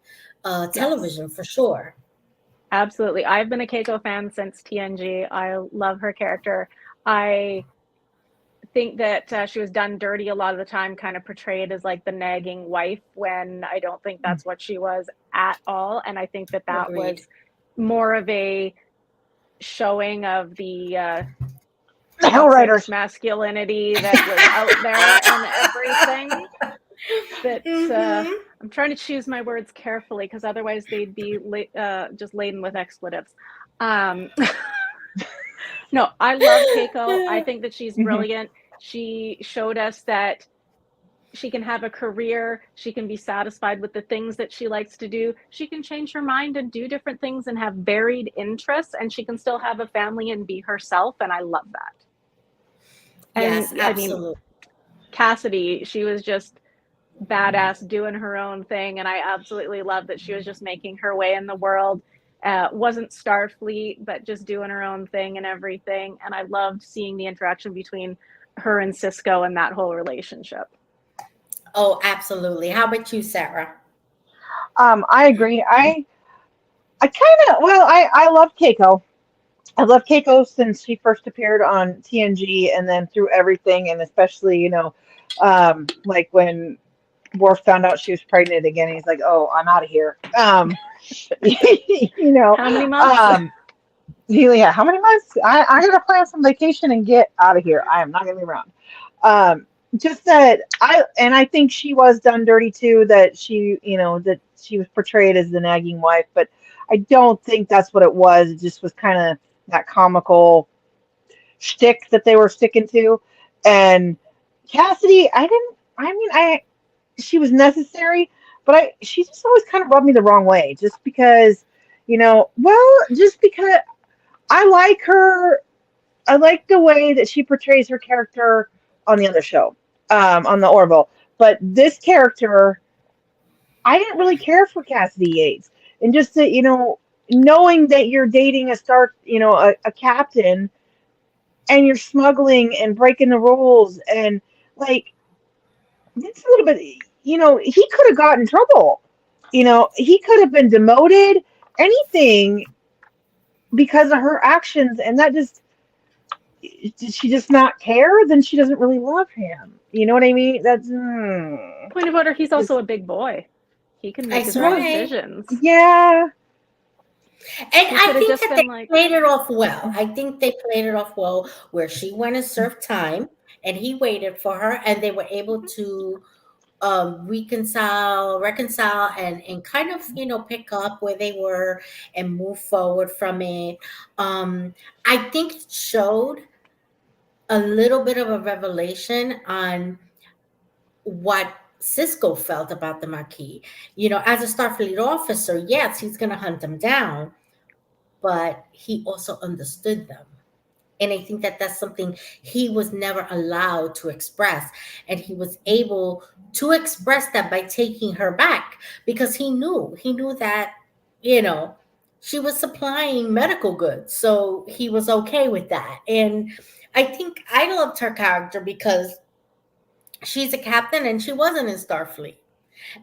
Yes, television for sure. absolutely. I've been a Keiko fan since TNG. I love her character. I think that she was done dirty a lot of the time, kind of portrayed as like the nagging wife when I don't think that's what she was at all. And I think that that Agreed. was more of a showing of the The Hell toxic Riders. masculinity that was out there and everything. That Mm-hmm. I'm trying to choose my words carefully because otherwise they'd be just laden with expletives. Um, no, I love Keiko. I think that she's Hmm. brilliant. She showed us that she can have a career. She can be satisfied with the things that she likes to do. She can change her mind and do different things and have varied interests, and she can still have a family and be herself. And I love that. And Yes, I mean, absolutely. Cassidy, she was just badass doing her own thing. And I absolutely love that she was just making her way in the world. Wasn't Starfleet, but just doing her own thing and everything. And I loved seeing the interaction between her and Cisco and that whole relationship. Oh, absolutely. How about you, Sarah? I agree. I kind of, well, I love Keiko. I love Keiko since she first appeared on TNG and then through everything, and especially, like when Worf found out she was pregnant again, he's like, "Oh, I'm out of here." You know, How many months? um, yeah, how many months? I gotta plan some vacation and get out of here. I am not gonna be around. Um, just that I think she was done dirty too. That she was portrayed as the nagging wife, but I don't think that's what it was. It just was kind of that comical shtick that they were sticking to. And Cassidy, I didn't. I mean, she was necessary, but she just always kind of rubbed me the wrong way, just because, just because I like her. I like the way that she portrays her character on the other show, on the Orville. But this character, I didn't really care for Cassidy Yates, and just that, knowing that you're dating a captain, and you're smuggling and breaking the rules, and like it's a little bit, he could have gotten in trouble. He could have been demoted, anything because of her actions, and that just did she just not care? Then she doesn't really love him. You know what I mean? That's Point of order, he's also just a big boy. He can make That's his own right. decisions. yeah. And He I could have think just that they been like, played it off well. I think they played it off well where she went and served time and he waited for her and they were able to reconcile and kind of, pick up where they were and move forward from it. I think it showed a little bit of a revelation on what Cisco felt about the Marquis. As a Starfleet officer, yes, he's going to hunt them down, but he also understood them. And I think that that's something he was never allowed to express. And he was able to express that by taking her back because he knew that, you know, she was supplying medical goods, so he was okay with that. And I think I loved her character because she's a captain and she wasn't in Starfleet,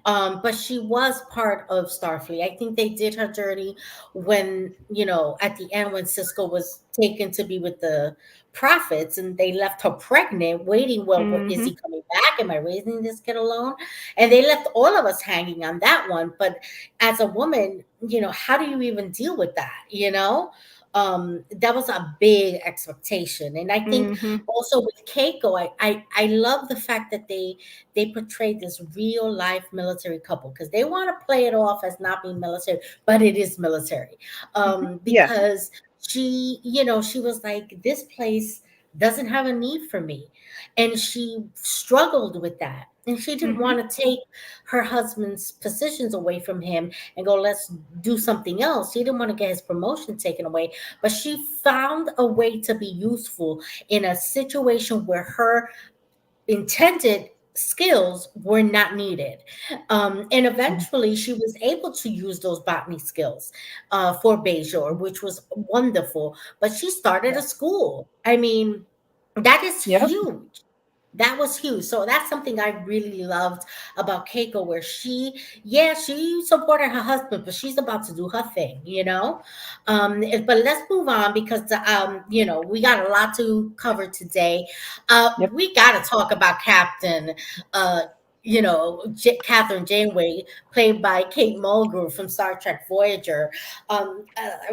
but she was part of Starfleet. I think they did her journey when, at the end when Cisco was taken to be with the prophets and they left her pregnant, waiting, well, is Hmm. he coming back? Am I raising this kid alone? And they left all of us hanging on that one. But as a woman, how do you even deal with that? That was a big expectation. And I think Hmm. also with Keiko, I love the fact that they portrayed this real life military couple because they want to play it off as not being military, but it is military. Yes. Because she was like, this place doesn't have a need for me. And she struggled with that. And she didn't Hmm. want to take her husband's positions away from him and go, let's do something else. She didn't want to get his promotion taken away, but she found a way to be useful in a situation where her intended skills were not needed. And Mhm. eventually she was able to use those botany skills for Bejor, which was wonderful. But she started a Yes. school. I mean, that is Yep. huge. That was huge. So that's something I really loved about Keiko, where she supported her husband, but she's about to do her thing. But let's move on because we got a lot to cover today. Yep. We got to talk about Captain, uh, Catherine Janeway, played by Kate Mulgrew from Star Trek Voyager.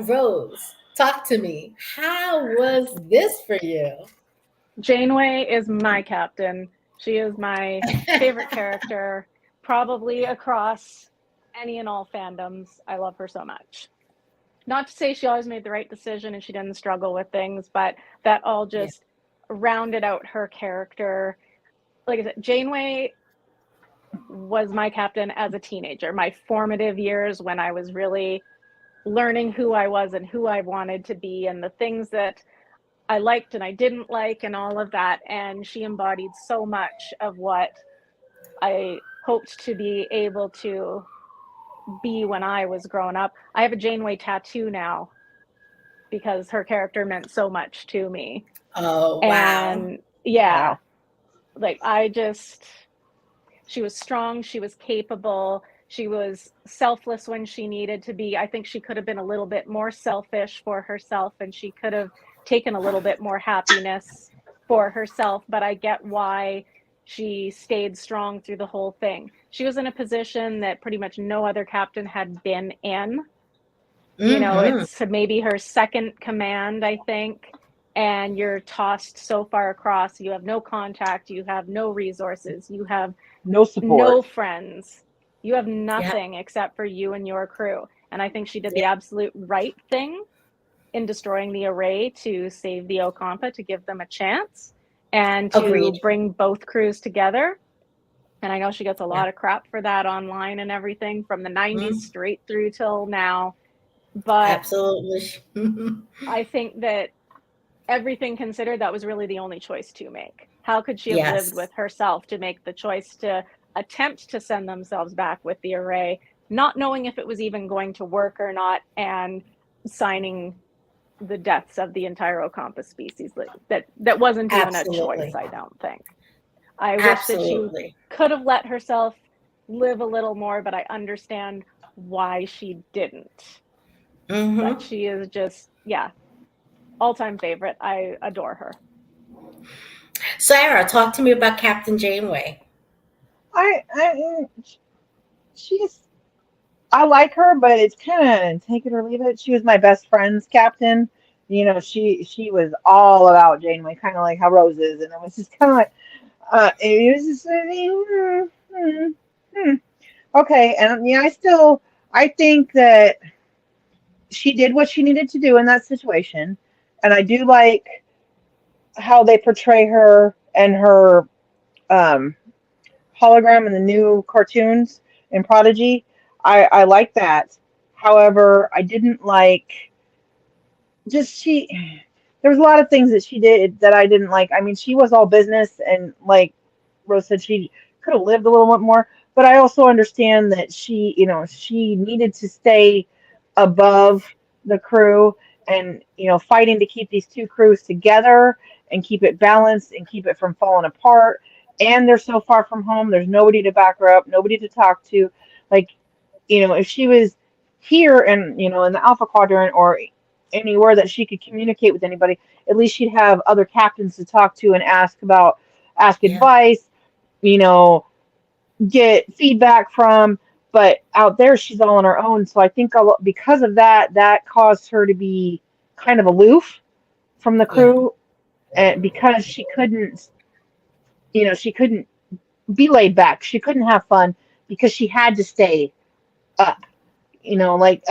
Rose, talk to me. How was this for you? Janeway is my captain. She is my favorite character, probably across any and all fandoms. I love her so much. Not to say she always made the right decision and she didn't struggle with things, but that all Yeah. just rounded out her character. Like I said, Janeway was my captain as a teenager, my formative years when I was really learning who I was and who I wanted to be and the things that I liked and I didn't like and all of that. And she embodied so much of what I hoped to be able to be when I was growing up. I have a Janeway tattoo now because her character meant so much to me. Oh, wow. And yeah, Wow. like she was strong, she was capable, she was selfless when she needed to be. I think she could have been a little bit more selfish for herself and she could have taken a little bit more happiness for herself, but I get why she stayed strong through the whole thing. She was in a position that pretty much no other captain had been in. Mhm. It's maybe her second command, I think, and you're tossed so far across. You have no contact, you have no resources, you have No no support. friends. You have Yep, nothing except for you and your crew. And I think she did the yep. absolute right thing in destroying the array to save the Okampa, to give them a chance and Agreed. to bring both crews together. And I know she gets a Yeah. lot of crap for that online and everything from the 90s Mm, straight through till now. But absolutely. I think that everything considered, that was really the only choice to make. How could she have lived Yes. with herself to make the choice to attempt to send themselves back with the array, not knowing if it was even going to work or not, and signing the deaths of the entire Okampa species? That wasn't even a choice, Absolutely. I don't think. I wish that she Absolutely. could have let herself live a little more, but I understand why she didn't. But Mhm. she is just, yeah, all-time favorite. I adore her. Sarah, talk to me about Captain Janeway. I she's I like her, but it's kind of take it or leave it. She was my best friend's captain. She was all about Janeway, kind of like how Rose is, and it was just kind of like it was just hmm. Okay, and yeah, I think that she did what she needed to do in that situation, and I do like how they portray her and her um, hologram in the new cartoons in Prodigy. I like that. However, I didn't like just she. There was a lot of things that she did that I didn't like. I mean, she was all business, and like Rose said, she could have lived a little bit more. But I also understand that she needed to stay above. the crew, and fighting to keep these two crews together and keep it balanced and keep it from falling apart. And they're so far from home, there's nobody to back her up, nobody to talk to. Like, if she was here and in the Alpha Quadrant or anywhere that she could communicate with anybody, at least she'd have other captains to talk to and ask Yeah. advice, you know, get feedback from. But out there, she's all on her own. So I think because of that, that caused her to be kind of aloof from the Yeah. crew, and because she couldn't be laid back, she couldn't have fun because she had to stay up. Like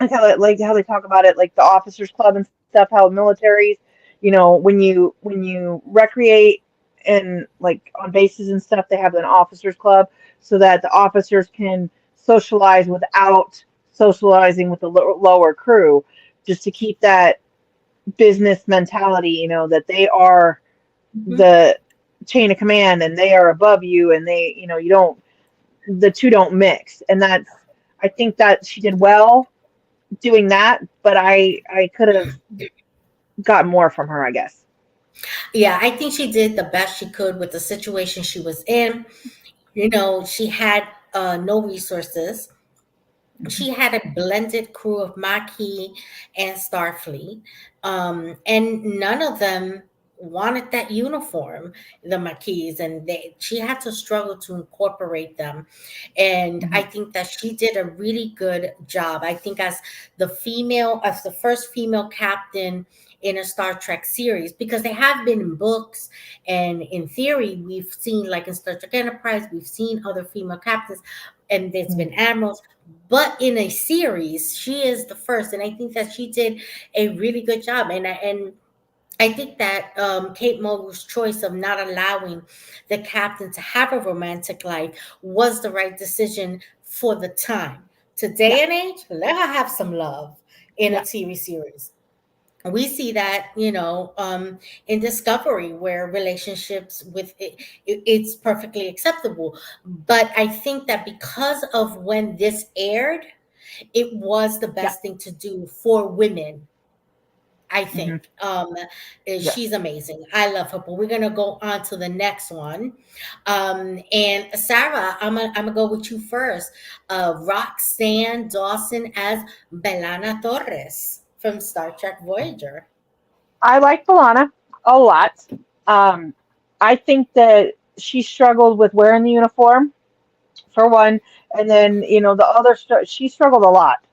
like how they talk about it, like the officers club and stuff, how militaries, when you recreate and like on bases and stuff, they have an officers club so that the officers can socialize without socializing with the lower crew, just to keep that business mentality, that they are Mhm. the chain of command and they are above you, and you don't, the two don't mix. And I think that she did well doing that, but I could have gotten more from her, I guess. Yeah, I think she did the best she could with the situation she was in. She had no resources. Mhm. She had a blended crew of Maquis and Starfleet, and none of them wanted that uniform, the Maquis, and she had to struggle to incorporate them. And I Mhm. think that she did a really good job. I think as the first female captain in a Star Trek series, because they have been in books and in theory, we've seen, like in Star Trek Enterprise, we've seen other female captains, and there's Mhm. been admirals, but in a series, she is the first, and I think that she did a really good job. And I think that Kate Mulgrew's choice of not allowing the captain to have a romantic life was the right decision for the time. Yeah. Today and age, let her have some love in a Yeah. TV series. We see that, in Discovery, where relationships it's perfectly acceptable. But I think that because of when this aired, it was the Yeah. best thing to do for women. I Hmm. think she's Yes. amazing. I love her. But we're gonna go on to the next one. And Sarah, I'm gonna go with you first. Roxanne Dawson as Belana Torres from Star Trek Voyager. I like Balana a lot. Um, I think that she struggled with wearing the uniform for one, and then the other she struggled a lot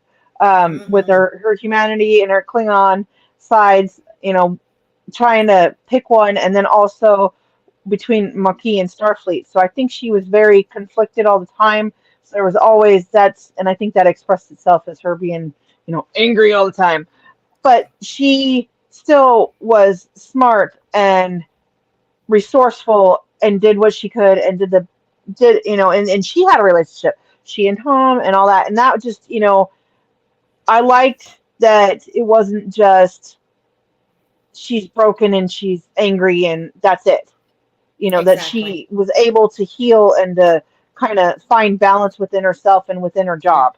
with Hmm. her humanity and her Klingon sides. Trying to pick one, and then also between Maquis and Starfleet. So I think she was very conflicted all the time. So there was always and I think that expressed itself as her being, angry all the time. But she still was smart and resourceful and did what she could and and she had a relationship. She and Tom and all that. And that just, I liked that it wasn't just she's broken and she's angry and that's it. That Exactly. she was able to heal and to kind of find balance within herself and within her Yeah. job.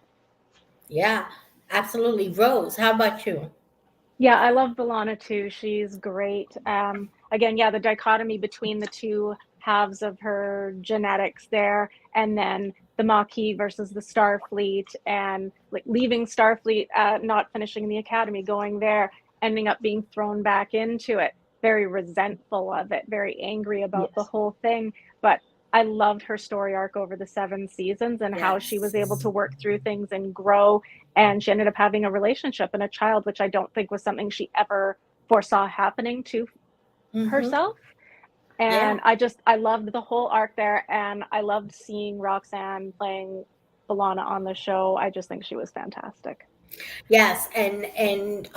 Yeah. Absolutely. Rose, how about you? Yeah, I love Belana too. She's great. Again, yeah, the dichotomy between the two halves of her genetics there, and then the Maquis versus the Starfleet, and like leaving Starfleet, not finishing the academy, going there, ending up being thrown back into it. Very resentful of it, very angry about the Yes. whole thing. But I loved her story arc over the 7 seasons and how she was able Yes. to work through things and grow, and she ended up having a relationship and a child, which I don't think was something she ever foresaw happening to Mm-hmm. herself. And Yeah. I loved the whole arc there, and I loved seeing Roxanne playing Balana on the show. I just think she was fantastic. Yes, and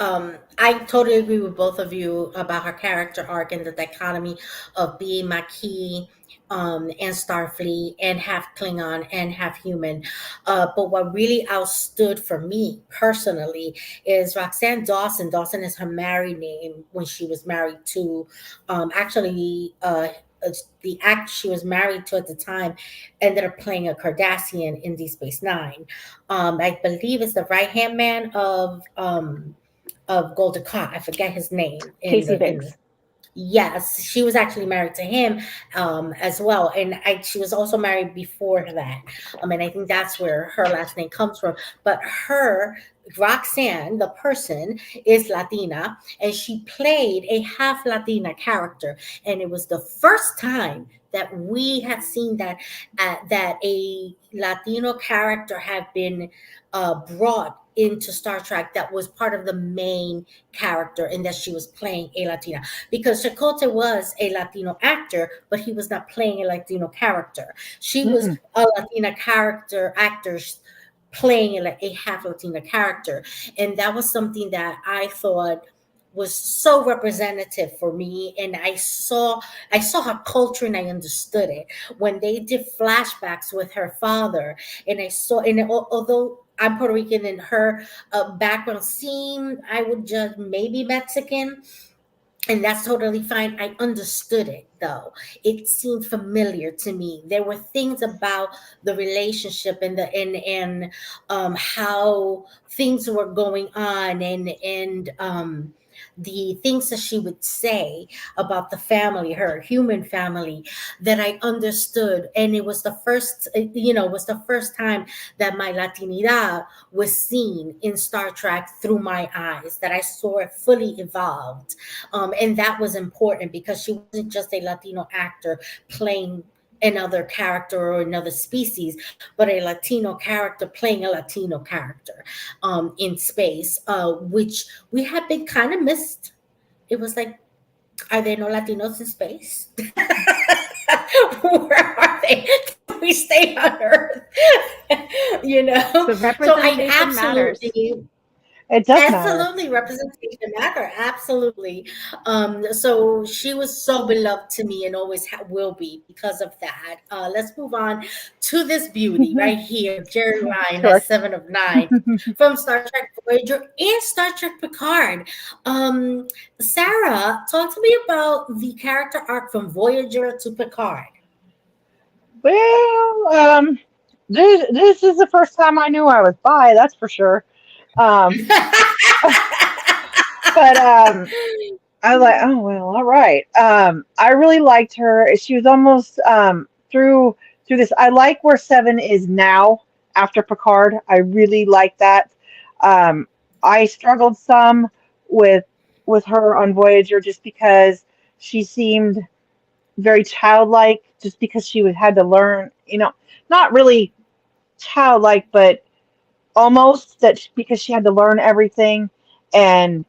I totally agree with both of you about her character arc and the dichotomy of being Maquis and Starfleet and half Klingon and half human. But what really outstood for me personally is Roxanne Dawson. Dawson is her married name when she was married to actually the actor she was married to at the time ended up playing a Cardassian in Deep Space Nine. I believe it's the right hand man of Golden Cock. I forget his name in Casey the. Biggs. Yes, she was actually married to him as well, and she was also married before that. And I think that's where her last name comes from. But her Roxanne, the person, is Latina, and she played a half Latina character, and it was the first time that we had seen that a Latino character had been brought into Star Trek that was part of the main character, and that she was playing a Latina, because Chakotay was a Latino actor, but he was not playing a Latino character. She was Mm-mm. a Latina actor playing a half Latina character, and that was something that I thought was so representative for me. And I saw her culture, and I understood it when they did flashbacks with her father. And I saw, and although I'm Puerto Rican, and her background seemed, I would judge, maybe Mexican, and that's totally fine. I understood it, though. It seemed familiar to me. There were things about the relationship and how things were going on, and the things that she would say about the family, her human family, that I understood. And it was the first, it was the first time that my Latinidad was seen in Star Trek through my eyes, that I saw it fully evolved. And that was important, because she wasn't just a Latino actor playing another character or another species, but a Latino character playing a Latino character in space, which we had been kind of missed. It was like, are there no Latinos in space? Where are they? Do we stay on Earth? The So I representation matters. absolutely. It does matter. Absolutely, representation matter. Absolutely. So she was so beloved to me, and always will be, because of that. Let's move on to this beauty right here, Jerry Ryan, at Sure. 7 of 9, from Star Trek Voyager and Star Trek Picard. Sarah, talk to me about the character arc from Voyager to Picard. Well, this is the first time I knew I was bi. That's for sure. Um, but I was like, oh well, all right. I really liked her. She was almost through this. I like where Seven is now after Picard. I really like that. Um, I struggled some with with her on Voyager just because she seemed very childlike, just because she would had to learn. Not really childlike, but almost that because she had to learn everything. And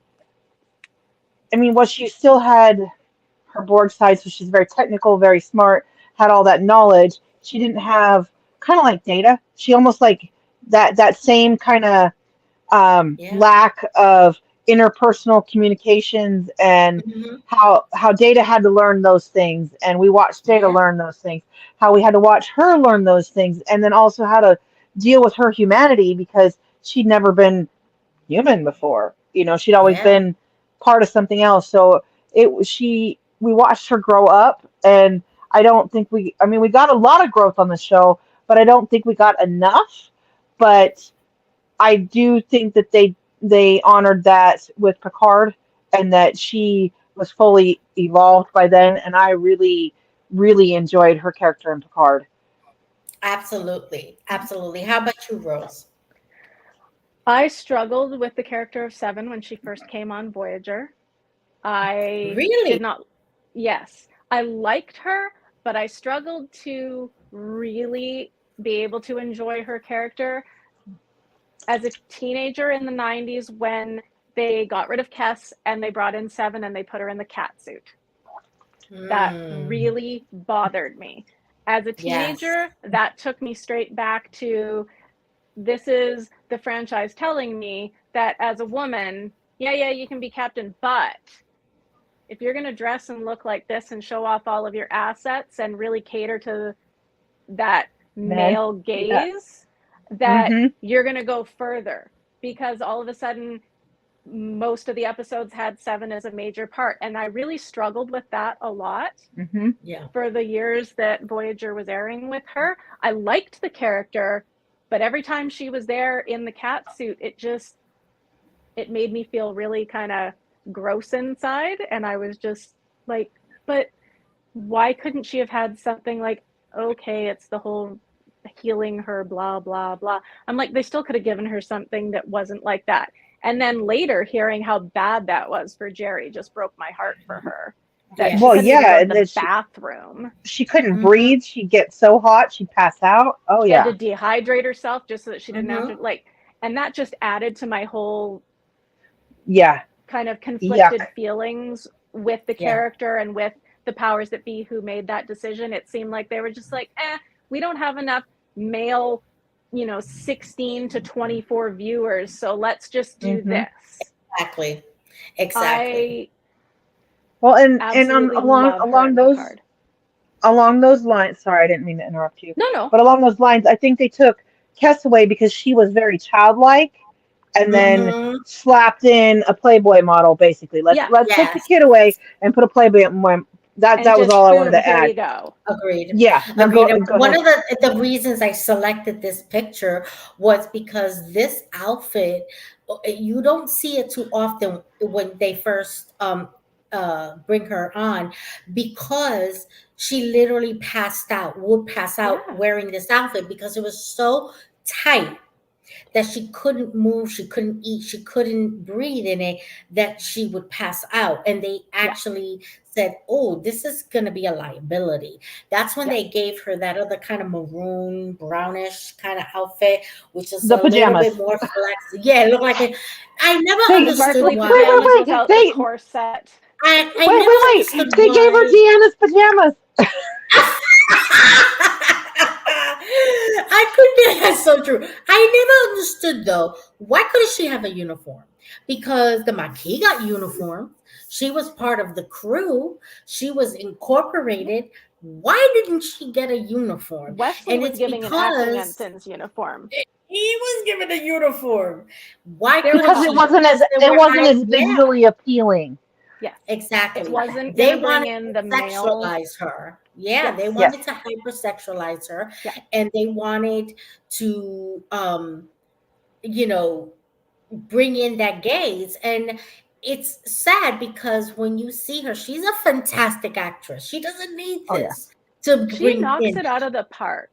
I mean, what she still had her Borg side, so she's very technical, very smart, had all that knowledge. She didn't have kind of like Data. She almost like that same kind of Yeah. lack of interpersonal communications, and Hmm. how Data had to learn those things, and we watched Data Yeah. learn those things. How we had to watch her learn those things, and then also how to deal with her humanity because she'd never been human before. She'd always Yeah. been part of something else. So it was she. We watched her grow up, and I don't think we. I mean, we got a lot of growth on the show, but I don't think we got enough. But I do think that they honored that with Picard, and that she was fully evolved by then. And I really, really enjoyed her character in Picard. Absolutely. Absolutely. How about you, Rose? I struggled with the character of Seven when she first came on Voyager. I Really? did not, yes, I liked her, but I struggled to really be able to enjoy her character as a teenager in the 90s when they got rid of Kess and they brought in Seven and they put her in the cat suit. That Mm, really bothered me. As a yes. teenager, that took me straight back to, this is the franchise telling me that as a woman, yeah, you can be captain, but if you're going to dress and look like this and show off all of your assets and really cater to that Man, male yeah. gaze, that Mm-hmm. you're going to go further, because all of a sudden most of the episodes had Seven as a major part, and I really struggled with that a lot. Mm-hmm. Yeah. For the years that Voyager was airing with her. I liked the character, but every time she was there in the cat suit, it made me feel really kind of gross inside, and I was just like, but why couldn't she have had something like, okay, it's the whole healing her, blah blah blah. I'm like, they still could have given her something that wasn't like that. And then later hearing how bad that was for Jerry just broke my heart for her, that Yeah. she Well, couldn't even go yeah, to and the then bathroom. she couldn't Mm-hmm. breathe. She'd get so hot, she'd pass out. Oh She had yeah, to dehydrate herself just so that she didn't have to, Mm-hmm. like, and that just added to my whole yeah, kind of yuck. conflicted feelings with the Yeah. character and with the powers that be who made that decision. It seemed like they were just like, we don't have enough male, 16 to 24 viewers, so let's just do Mm-hmm. this. Exactly. Exactly. I Well, and absolutely along love her in Picard. along those lines. Sorry, I didn't mean to interrupt you. No. But along those lines, I think they took Tess away because she was very childlike, and then Mm-hmm. slapped in a Playboy model. Basically, Yeah. let's take the Yes. kid away and put a Playboy. That And was just all I wanted boom, to here you add. go. Agreed. Yeah, now Agreed. And go one ahead. of the reasons I selected this picture was because this outfit, you don't see it too often when they first bring her on, because she literally would pass out Yeah. wearing this outfit because it was so tight that she couldn't move, she couldn't eat, she couldn't breathe in it, that she would pass out. And they Yeah. actually said, "Oh, this is going to be a liability." That's when Yeah. they gave her that other kind of maroon, brownish kind of outfit, which is The a little bit pajamas. more flexible. Yeah, it looked like it. I never They understood Sparkly wait, why. pajamas wait, wait. without the They corset. I never wait. understood They gave her why. Deanna's pajamas. I couldn't. That's so true. I never understood though. Why couldn't she have a uniform? Because the Maquis got uniform. She was part of the crew. She was incorporated. Why didn't she get a uniform? Wesley And was it's giving an acting because ensign's uniform. he was given a uniform. Why There was couldn't Because it she? wasn't Because as there were Yeah. visually appealing. Yes. It exactly. wasn't going They to bring wanted in to the male. sexualize her. Yeah, they Yes. Yes. wanted to hypersexualize her, Yeah. and they wanted to you know, bring in that gaze. And it's sad because when you see her, she's a fantastic actress. She doesn't need Oh yeah. this to She bring knocks in it out of the park.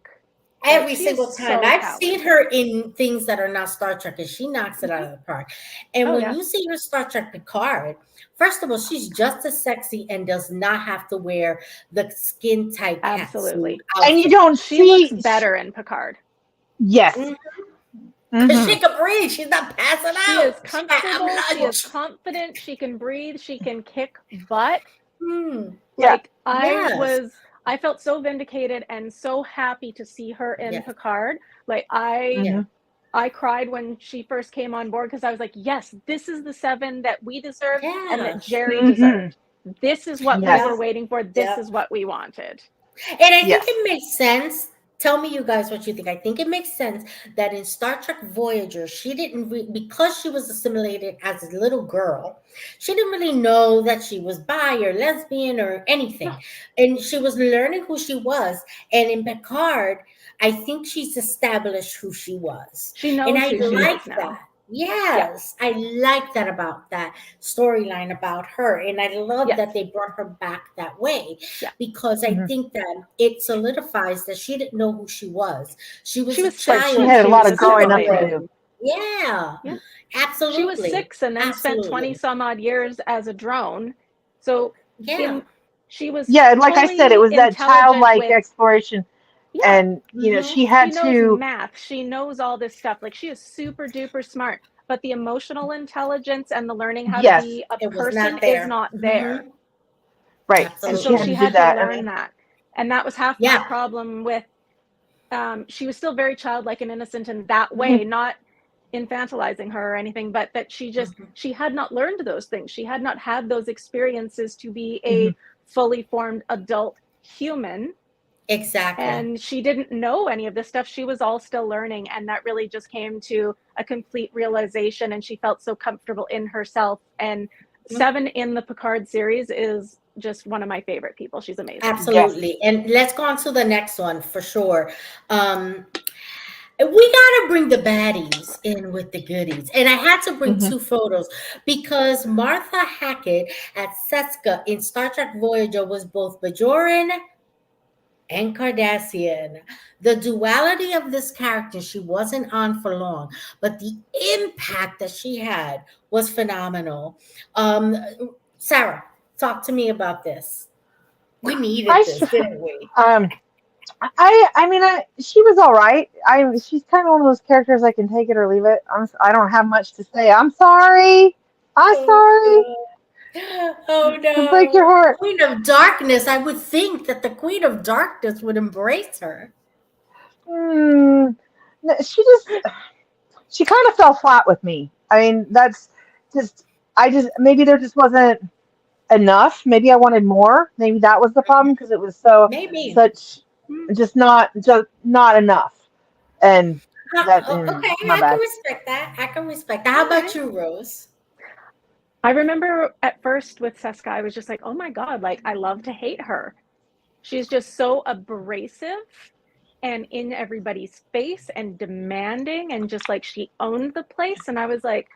Like, every she is single time. so I've seen her talented. in things that are not Star Trek, and she knocks it out of the park. And Oh, when yeah. you see her Star Trek Picard, first of all, she's just as sexy and does not have to wear the skin tight catsuit Absolutely. And you outfit. don't She looks see. better in Picard. Yes. Because Mm-hmm. she can breathe. She's not passing She is out. She got comfortable. She is lunch. confident. She can breathe. She can kick butt. Hmm. Yeah. Like, Yes. I felt so vindicated and so happy to see her in Yes. Picard. Like, I Mm-hmm. cried when she first came on board because I was like, yes, this is the Seven that we deserved and that Yes. Jerry Mm-hmm. deserved. This is what we Yes. were waiting for. This Yep. is what we wanted. And I think Yes. it makes sense. Tell me, you guys, what you think. I think it makes sense that in Star Trek Voyager, she didn't because she was assimilated as a little girl. She didn't really know that she was bi or lesbian or anything, and she was learning who she was. And in Picard, I think she's established who she was, She and knows I who she like is now. that. Yes, I like that about that storyline about her. And I love Yes. that they brought her back that way, Yeah. because I Mhm. think that it solidifies that she didn't know who she was. She was She a was But 6 she child. when had a she She lot was was of growing up to assimilated. assimilated. do. Yeah, Yeah. She was absolutely. 6 and then spent 20 Absolutely. some odd years as a drone. So Yeah. she was Yeah, and like I said, it fully was that intelligent childlike with, exploration, yeah, and she she had knows to. math. She knows all this stuff. Like, she is super duper smart, but the emotional intelligence and the learning how to Yes. be a It was person not is there. not there. Mhm. Right, And and she so had Absolutely. she to do had to that. learn that. And that was half my Yeah. problem with, she was still very childlike and innocent in that Mhm. way, not infantilizing her or anything, but that she had not learned those things. She had not had those experiences to be Mhm. a fully formed adult human. Exactly. And she didn't know any of this stuff. She was all still learning. And that really just came to a complete realization. And she felt so comfortable in herself. And Seven in the Picard series is just one of my favorite people. She's amazing. Absolutely. Yes. And let's go on to the next one for sure. We gotta bring the baddies in with the goodies. And I had to bring Hmm. two photos because Martha Hackett at Seska in Star Trek Voyager was both Bajoran and Cardassian. The duality of this character, she wasn't on for long, but the impact that she had was phenomenal. Um, Sarah, talk to me about this. We I needed s- this, didn't we? um I mean she was all right. She's kind of one of those characters I can take it or leave it. I don't have much to say. I'm sorry. I'm Oh sorry no. Oh to break your no. heart. Queen of Darkness. I would think that the Queen of Darkness would embrace her. Hmm. No, she kind of fell flat with me. I mean, that's just I just maybe there just wasn't enough. Maybe I wanted more. Maybe that was the problem because it was so Maybe. such just not enough. And that Okay, my I can bad. respect that. I can respect that. How Okay. about you, Rose? I remember at first with Seska, I was just like, oh my God, like I love to hate her. She's just so abrasive and in everybody's face and demanding, and just like she owned the place. And I was like,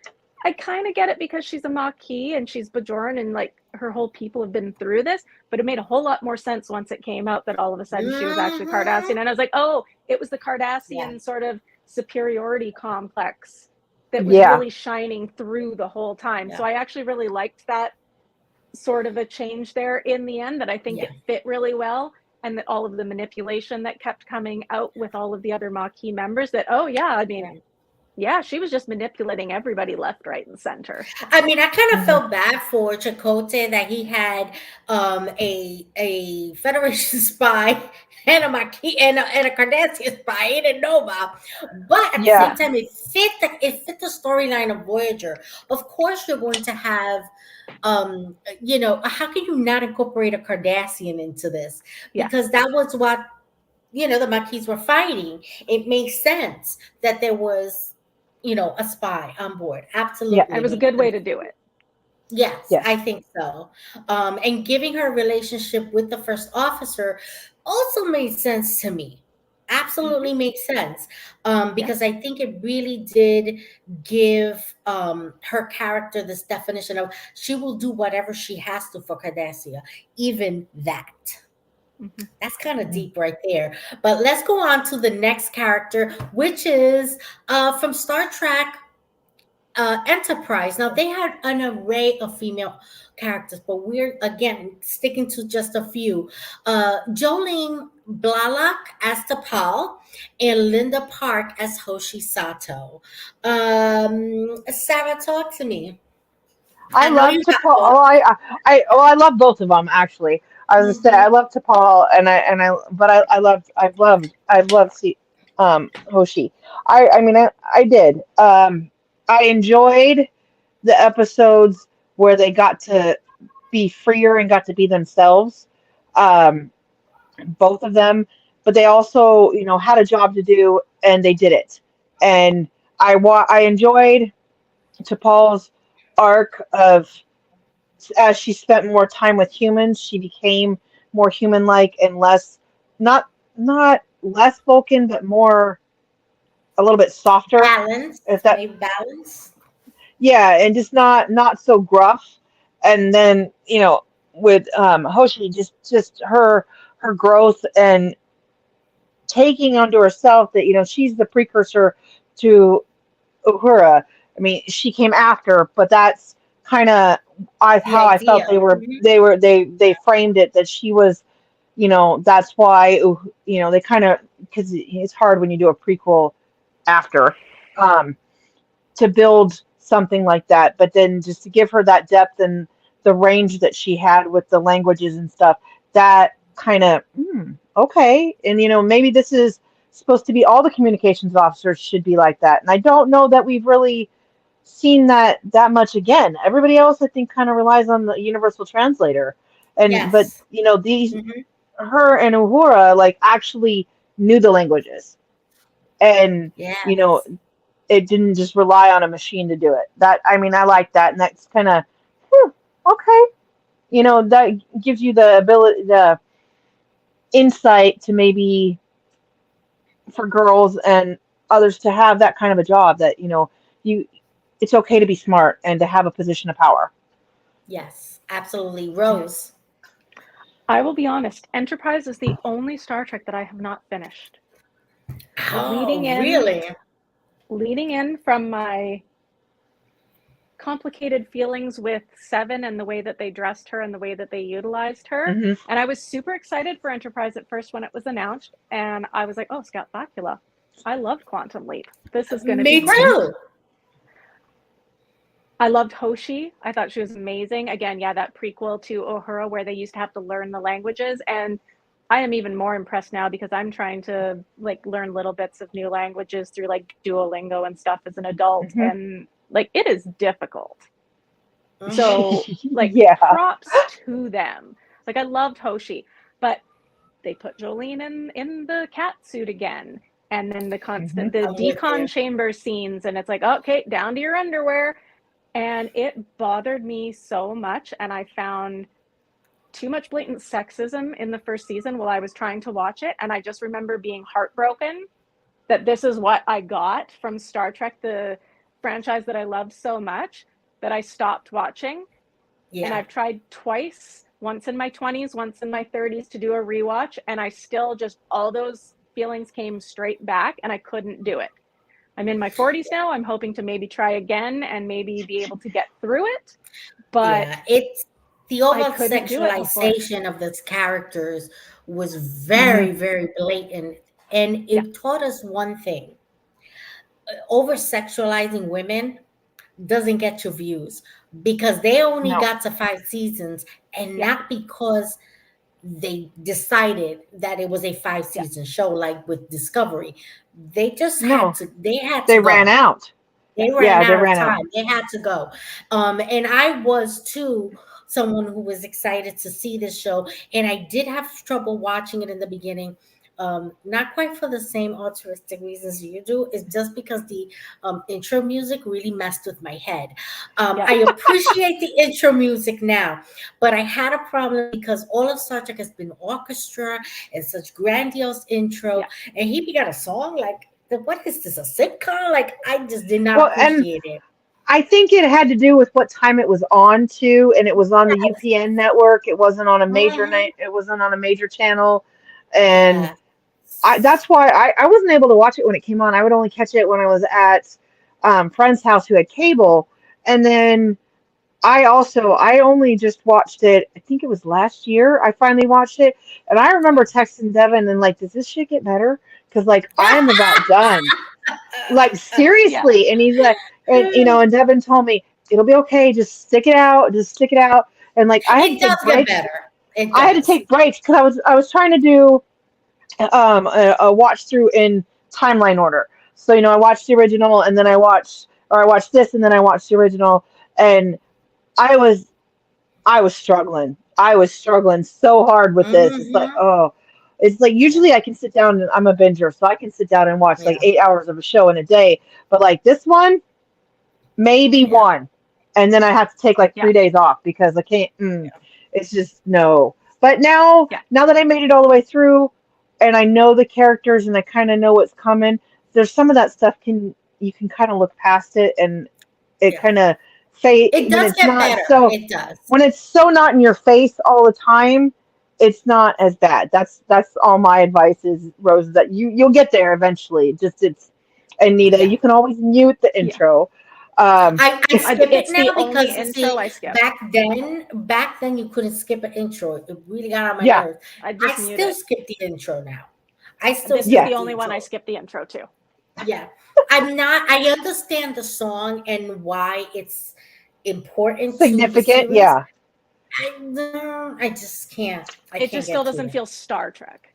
I kind of get it because she's a Maquis and she's Bajoran and like her whole people have been through this, but it made a whole lot more sense once it came out that all of a sudden she was actually Hmm. Cardassian. And I was like, oh, it was the Yeah. Cardassian sort of superiority complex that was Yeah. really shining through the whole time. So Yeah. I actually really liked that sort of a change there in the end, that I think Yeah. it fit really well. And that all of the manipulation that kept coming out with all of the other Maquis members, that, oh, yeah, I mean, Yeah. yeah, she was just manipulating everybody left, right, and center. I mean, I kind of Hmm. felt bad for Chakotay that he had a Federation spy and a Maquis and a Cardassian spy he didn't know about. But at the same Yeah. time, it fit the storyline of Voyager. Of course, you're going to have how can you not incorporate a Cardassian into this? Because Yes. that was what the Maquis were fighting. It makes sense that there was a spy on board. Yeah. It Absolutely was a makes good way sense. to do it. Yes, I Yes. think so. And giving her relationship with the first officer also made sense to me. Mm-hmm. Absolutely makes sense. Yeah. Because I think it really did give her character this definition of she will do whatever she has to for Cardassia, even that. Mm-hmm. That's kind of Mhm. deep right there. But let's go on to the next character, which is from Star Trek Enterprise. Now they had an array of female characters, but we're again sticking to just a few. Jolene Blalock as T'Pol and Linda Park as Hoshi Sato. Sarah, talk to me. I I know love you to got Paul. both. I love both of them actually. I was gonna say Hmm. I love to Paul but I've loved see Hoshi. I mean I did. I enjoyed the episodes where they got to be freer and got to be themselves. Um, both of them, but they also had a job to do and they did it. And I enjoyed to Paul's arc of as she spent more time with humans, she became more human-like and less not not less Vulcan, but more a little bit softer. Balance, If that maybe balance. yeah, and just not so gruff. And then with Hoshi, just her growth and taking onto herself that she's the precursor to Uhura. I mean, she came after, but that's kind of The how I felt idea. they framed it that she was, that's why they kind of because it's hard when you do a prequel after um, to build something like that, but then just to give her that depth and the range that she had with the languages and stuff, that kind of okay, and maybe this is supposed to be all the communications officers should be like that, and I don't know that we've really seen that much again. Everybody else, I think, kind of relies on the universal translator, and but Yes. these Mhm. her and Uhura like actually knew the languages, and you know Yes. it didn't just rely on a machine to do it. That I mean, I like that, and that's kind of okay. That gives you the ability, the insight to maybe for girls and others to have that kind of a job that you it's okay to be smart and to have a position of power. Yes, absolutely. Rose. I will be honest, Enterprise is the only Star Trek that I have not finished. Leading Oh, in really? leading in from my complicated feelings with Seven and the way that they dressed her and the way that they utilized her. Hmm. And I was super excited for Enterprise at first when it was announced. And I was like, oh, Scout Bakula. I loved Quantum Leap. This is going to be Me great. too. I loved Hoshi. I thought she was amazing. Again, yeah, that prequel to Uhura where they used to have to learn the languages. And I am even more impressed now because I'm trying to like learn little bits of new languages through like Duolingo and stuff as an adult. Hmm. And like it is difficult. Mhm. So like Yeah. props to them. Like I loved Hoshi, but they put Jolene in the cat suit again. And then the Hmm. constant the I'm with decon you. chamber scenes, and it's like, okay, down to your underwear. And it bothered me so much. And I found too much blatant sexism in the first season while I was trying to watch it. And I just remember being heartbroken that this is what I got from Star Trek, the franchise that I loved so much, that I stopped watching. And Yeah. I've tried twice, once in my 20s, once in my 30s to do a rewatch. And I still just, all those feelings came straight back and I couldn't do it. I'm in my 40s now. I'm hoping to maybe try again and maybe be able to get through it. But Yeah. It's the I over couldn't do it before. sexualization of those characters was Hmm. very, very blatant. And Yeah. it taught us one thing: over sexualizing women doesn't get you views because they only No, got to 5 seasons, and Yeah. not because they decided that it was a five Yeah. season show like with Discovery. no, They had to they ran go. out. They Yeah. ran Yeah, they out of ran out. time. They had to go. And I was too someone who was excited to see this show. And I did have trouble watching it in the beginning. Not quite for the same altruistic reasons you do. It's just because the intro music really messed with my head. Yeah. I appreciate the intro music now, but I had a problem because all of Star Trek has been orchestra and such grandiose intro, Yeah. and he got a song like, what is this, a sitcom? Like, I just did not Well, and appreciate it. I think it had to do with what time it was on too, and it was on the Yes. UPN network. It wasn't on a major Mhm. night. It wasn't on a major channel, and Yes. that's why I wasn't able to watch it when it came on. I would only catch it when I was at friend's house who had cable, and then I only just watched it. I think it was last year. I finally watched it, and I remember texting Devin and like, "Does this shit get better?" Because like I am about done. Like Yeah. seriously, and he's like, and Devin told me it'll be okay. Just stick it out. Just stick it out. And like I had to It does take get breaks. better. It I had to does. take breaks because I was trying to do a watch through in timeline order. So I watched the original and then I watched this and then I watched the original, and I was I was struggling. I was struggling so hard with this. It's like, Mhm. oh, it's like usually I can sit down and I'm a binger, so I can sit down and watch like Yeah. 8 hours of a show in a day. But like this one, maybe Yeah. one, and then I have to take like Yeah. 3 days off because I can't. Yeah. It's just no. But now, Yeah. now that I made it all the way through, and I know the characters and I kind of know what's coming, there's some of that stuff you can kind of look past it, and it Yeah. kind of fade It when does it's get not better. so It does. when it's so not in your face all the time. It's not as bad. That's all my advice is, Rose. That you'll get there eventually. Just it's Anita. Yeah. You can always mute the Yeah. intro. Um, I skip it It's the now only because, intro see, I skip. back then you couldn't skip an intro. It really got on my yeah, nerves. I I just mute still it. skip the intro now. I still This is yeah. the skip the only one I intro. skip the intro to. Yeah. I understand the song and why it's important to the Significant. series. Yeah. I just can't. I It can't just still get to doesn't it. feel Star Trek.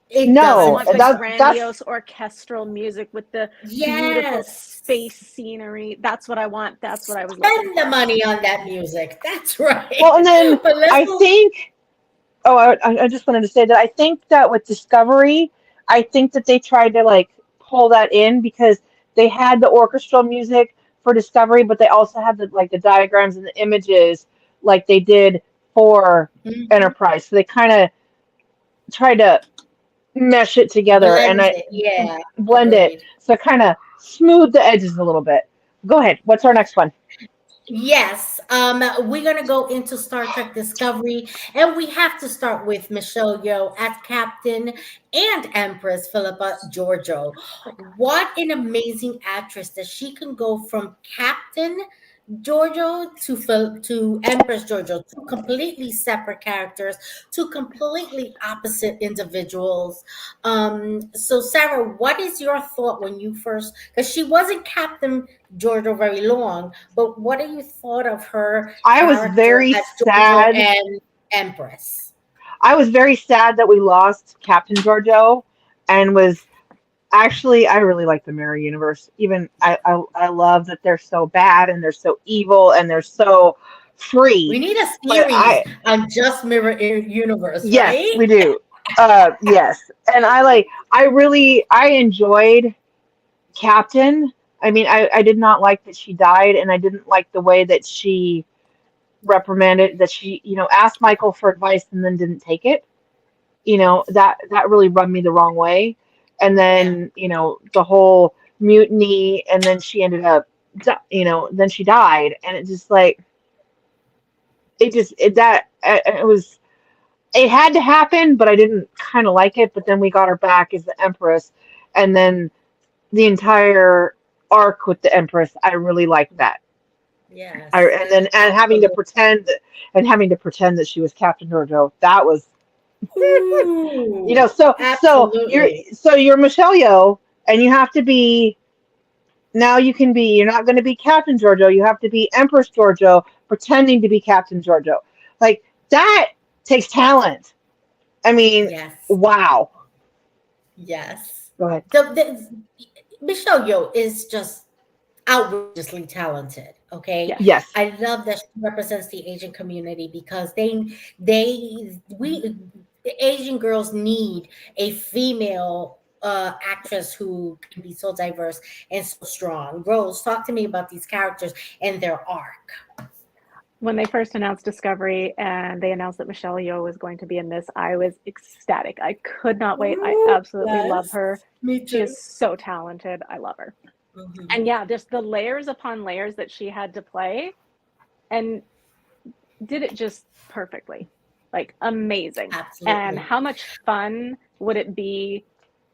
It I No, doesn't want feel the Star. that's grandiose orchestral music with the beautiful Yes. space scenery. That's what I want. That's what I was looking Spend the for. money on that music. That's right. well, and then But let's I move. think Oh, I just wanted to say that I think that with Discovery, I think that they tried to like pull that in because they had the orchestral music for Discovery, but they also had the like the diagrams and the images like they did for Mhm. Enterprise. So they kind of tried to mesh it together and Blend I it. Yeah, blend it agreed. so kind of smooth the edges a little bit. Go ahead. What's our next one? Yes, we're gonna go into Star Trek Discovery, and we have to start with Michelle Yeoh as Captain and Empress Philippa Georgiou. What an amazing actress that she can go from Captain Giorgio to Empress Giorgio, two completely separate characters, two completely opposite individuals. So Sarah, what is your thought when you first? Because she wasn't Captain Giorgio very long, but what do you thought of her I was character very as Giorgio sad. and Empress? I was very sad that we lost Captain Georgiou and was actually, I really like the Mirror Universe. Even I love that they're so bad and they're so evil and they're so We free. need a But series on just Mirror Universe, yes, right? we do. Yes, and I enjoyed Captain. I mean, I did not like that she died, and I didn't like the way that she reprimanded that she asked Michael for advice and then didn't take it. That really rubbed me the wrong way. And Yeah. then the whole mutiny, and then she ended up then she died, and it just like it just it that it was it had to happen, but I didn't kind of like it. But then we got her back as the Empress, and then the entire arc with the Empress, I really liked that. Yes. And then Absolutely. having to pretend that she was Captain Georgiou, that was Ooh, absolutely. you're Michelle Yeoh, and you have to be now. You're not going to be Captain Georgiou. You have to be Empress Georgiou, pretending to be Captain Georgiou. Like that takes talent. I mean, Yes. wow. Yes. Go ahead. Michelle Yeoh is just outrageously talented. Okay, Yes. Yes. I love that she represents the Asian community because the Asian girls need a female actress who can be so diverse and so strong. Rose, talk to me about these characters and their arc. When they first announced Discovery and they announced that Michelle Yeoh was going to be in this, I was ecstatic. I could not wait. I Ooh, absolutely love yes, her. me She is too. so talented. I love her. Mhm. And yeah, just the layers upon layers that she had to play and did it just perfectly. Like amazing. And Absolutely. how much fun would it be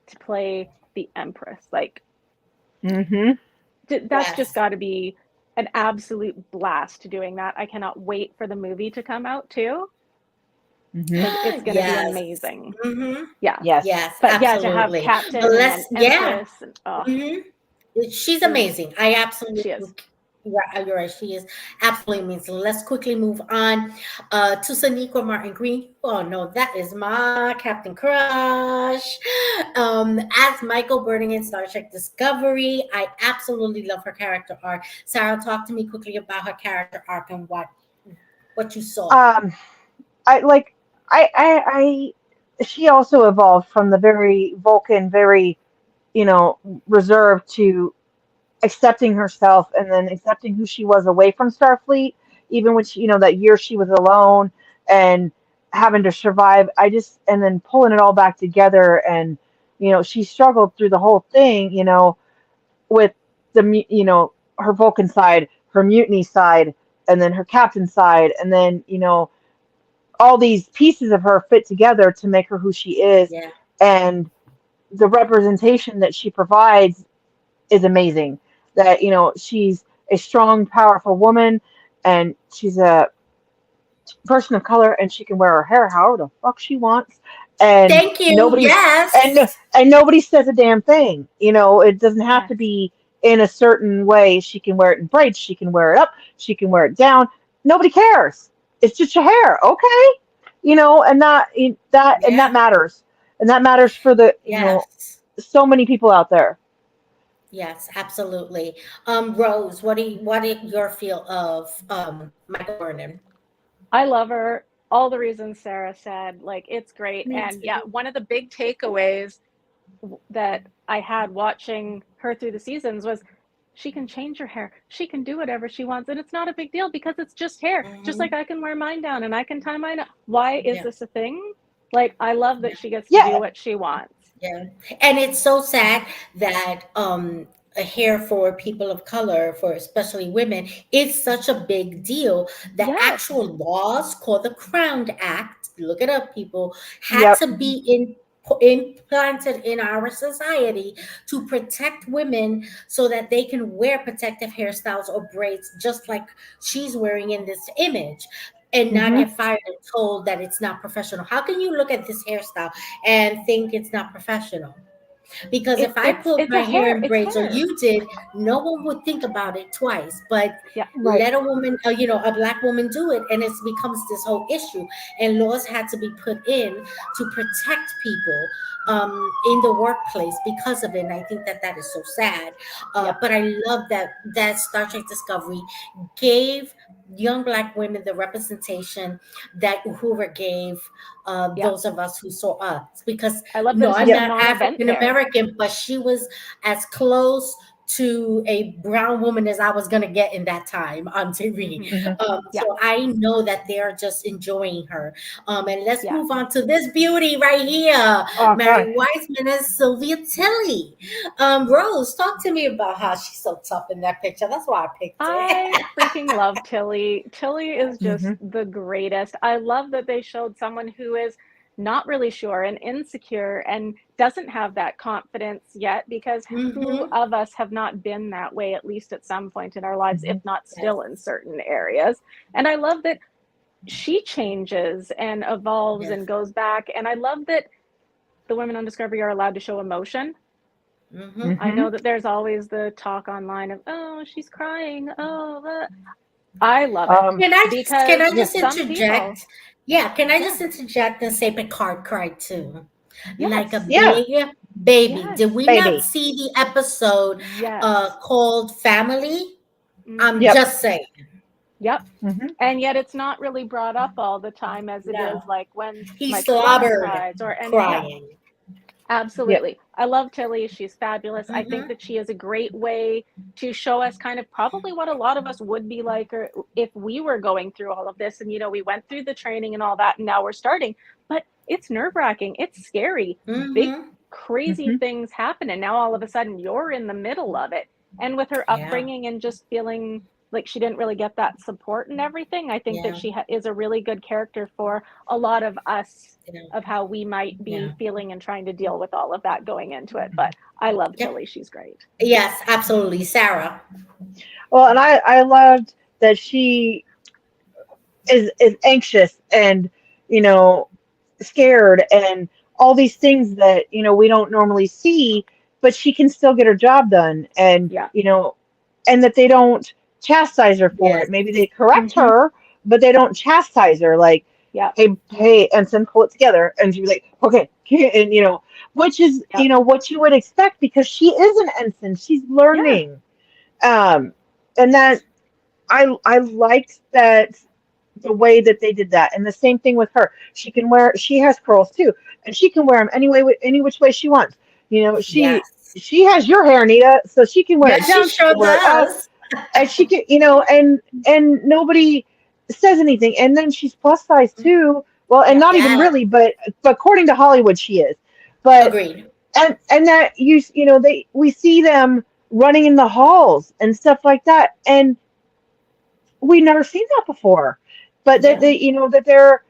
to play the Empress? Like Mm-hmm. that's just Yes. got to be an absolute blast doing that. I cannot wait for the movie to come out too Mm-hmm. because it's going to be Yes. amazing. Hmm. Yeah. Yes. Yes, But yeah, to have absolutely. But Captain and then let's, yeah. Empress and oh, Hmm. She's it was amazing. I absolutely, she is. you're right. She is absolutely amazing. Let's quickly move on to Sonequa Martin Green. Oh no, that is my Captain Crush. As Michael Burning in Star Trek Discovery, I absolutely love her character arc. Sarah, talk to me quickly about her character arc and what you saw. Um, I like she also evolved from the very Vulcan, very reserved to accepting herself and then accepting who she was away from Starfleet, even when she, that year she was alone and having to survive. And then pulling it all back together. And, she struggled through the whole thing, with her Vulcan side, her mutiny side, and then her captain side. And then, all these pieces of her fit together to make her who she is. Yeah. And the representation that she provides is amazing. That she's a strong, powerful woman, and she's a person of color, and she can wear her hair however the fuck she wants, and Thank you. nobody's and Yes. and nobody says a damn thing. It doesn't have to Yes. be in a certain way. She can wear it in braids. She can wear it up. She can wear it down. Nobody cares. It's just your hair, okay? And that Yeah. matters, and that matters for the Yes. so many people out there. Yes, absolutely. Rose, what is your feel of Michael Vernon? I love her all the reasons Sarah said, like, it's great. Me And yeah, too. one of the big takeaways that I had watching her through the seasons was she can change her hair. She can do whatever she wants. And it's not a big deal because it's just hair. Just like Hmm. I can wear mine down and I can tie mine up. Why is Yeah. this a thing? Like, I love that she gets to do Yeah. what she wants. Yeah. And it's so sad that a hair for people of color, for especially women, is such a big deal. The Yes. actual laws called the Crown Act, look it up, people, had Yep. to be implanted in our society to protect women so that they can wear protective hairstyles or braids just like she's wearing in this image and not Hmm. get fired and told that it's not professional. How can you look at this hairstyle and think it's not professional? Because if I put It's a my hair hair. in It's braids or hair. you did, no one would think about it twice. But Yeah. Right. let a woman, a black woman do it, and it becomes this whole issue. And laws had to be put in to protect people in the workplace because of it. And I think that that is so sad. Yep. But I love that Star Trek Discovery gave young black women the representation that Hoover gave Yeah. those of us who saw us. Because I love that no, it's I'm just a Yep. not non-event African there. American, but she was as close to a brown woman as I was going to get in that time on TV. Hmm. Hmm. Yeah. So I know that they are just enjoying her. And let's Yeah. move on to this beauty right here. Oh Mary God. Wiseman and Sylvia Tilly. Rose, talk to me about how she's so tough in that picture. That's why I picked it. I freaking love Tilly. Tilly is just Hmm. the greatest. I love that they showed someone who is not really sure and insecure and doesn't have that confidence yet because who Hmm. of us have not been that way at least at some point in our lives, if Hmm. not Yes. still in certain areas. And I love that she changes and evolves Yes. and goes back. And I love that the women on Discovery are allowed to show emotion. Hmm. I Hmm. know that there's always the talk online of, oh, she's crying. Oh, I love it Um. Can I because Yeah. just some people, interject? Yeah, can I yeah, just interject and say Picard cried too? Like a yes, Yeah. big baby. yes, Did we not Baby. see the episode yes, called Family? I'm mm-hmm, Yep. just saying. yep. Hmm. And yet it's not really brought up all the time as it No. is like when He Mike O'Connor slobbered cries or any, yeah, crying. Yep. absolutely. I love Tilly. She's fabulous. I think Hmm. that she is a great way to show us kind of probably what a lot of us would be like or if we were going through all of this. And, we went through the training and all that, and now we're starting. But it's nerve-wracking. It's scary. Big, Hmm. crazy Hmm. things happen. And now all of a sudden you're in the middle of it. And with her Yeah. upbringing and just feeling like she didn't really get that support and everything, I think that Yeah. she is a really good character for a lot of us Yeah. of how we might Yeah. be feeling and trying to deal with all of that going into it. But I love Yep. Tilly. She's great. Yes, absolutely. Sarah. Well, and I loved that she is anxious and you know scared and all these things that we don't normally see, but she can still get her job done, and Yeah. and that they don't chastise her for Yes. it. Maybe they correct Mm-hmm. her, but they don't chastise her like, Yep. hey, ensign, pull it together, and she'd be like, okay, and which is Yep. what you would expect because she is an ensign. She's Yeah. learning, and that I liked that the way that they did that. And the same thing with her. She has curls too, and she can wear them any which way she wants. Yes. She has your hair, Nita, so she can wear it Yes, she down, she sure can wear it up, does. and she can, and nobody says anything. And then she's plus size too. Well, and Yeah. not even Yeah. really, but according to Hollywood, she is. But Agreed. and that we see them running in the halls and stuff like that, and we've never seen that before. But that Yeah. that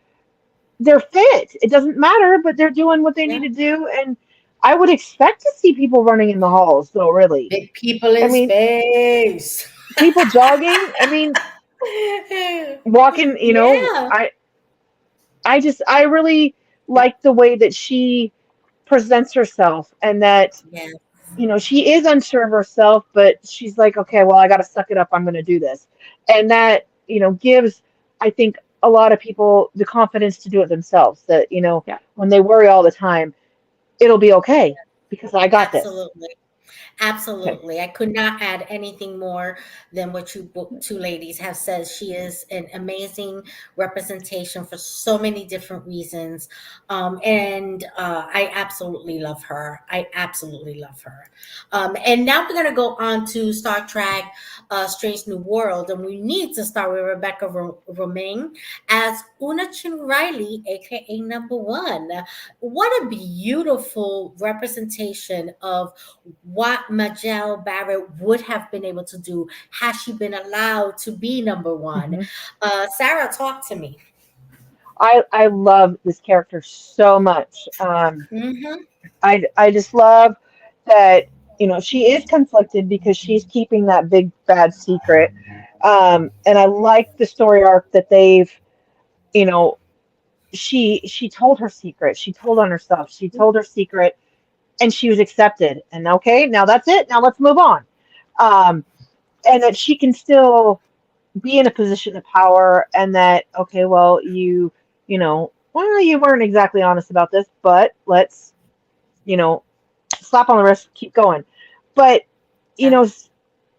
they're fit. It doesn't matter, but they're doing what they need Yeah. to do. And I would expect to see people running in the halls, though. Really, Big people I in mean, space. people jogging. I mean, walking. Yeah. I really Yeah. like the way that she presents herself, and that Yeah. she is unsure of herself, but she's like, okay, well, I got to suck it up. I'm going to do this. And that, gives, I think, a lot of people the confidence to do it themselves. That, Yeah. when they worry all the time, it'll be okay because I got this. Absolutely. Okay. Absolutely. I could not add anything more than what you two ladies have said. She is an amazing representation for so many different reasons. And I absolutely love her. I absolutely love her. And now we're going to go on to Star Trek Strange New World. And we need to start with Rebecca Romaine as Una Chin Riley, aka number one. What a beautiful representation of what Majel Barrett would have been able to do had she been allowed to be number one. Hmm. Sarah, talk to me. I love this character so much. Mm-hmm. I just love that, she is conflicted because she's keeping that big bad secret. And I like the story arc that they've, you know, she told her secret. She told on herself. She told her secret, and she was accepted. And okay, now that's it. Now let's move on. Um, and that she can still be in a position of power, and that okay, well, well, you weren't exactly honest about this, but let's, you know, slap on the wrist, keep going. But you Yeah. know,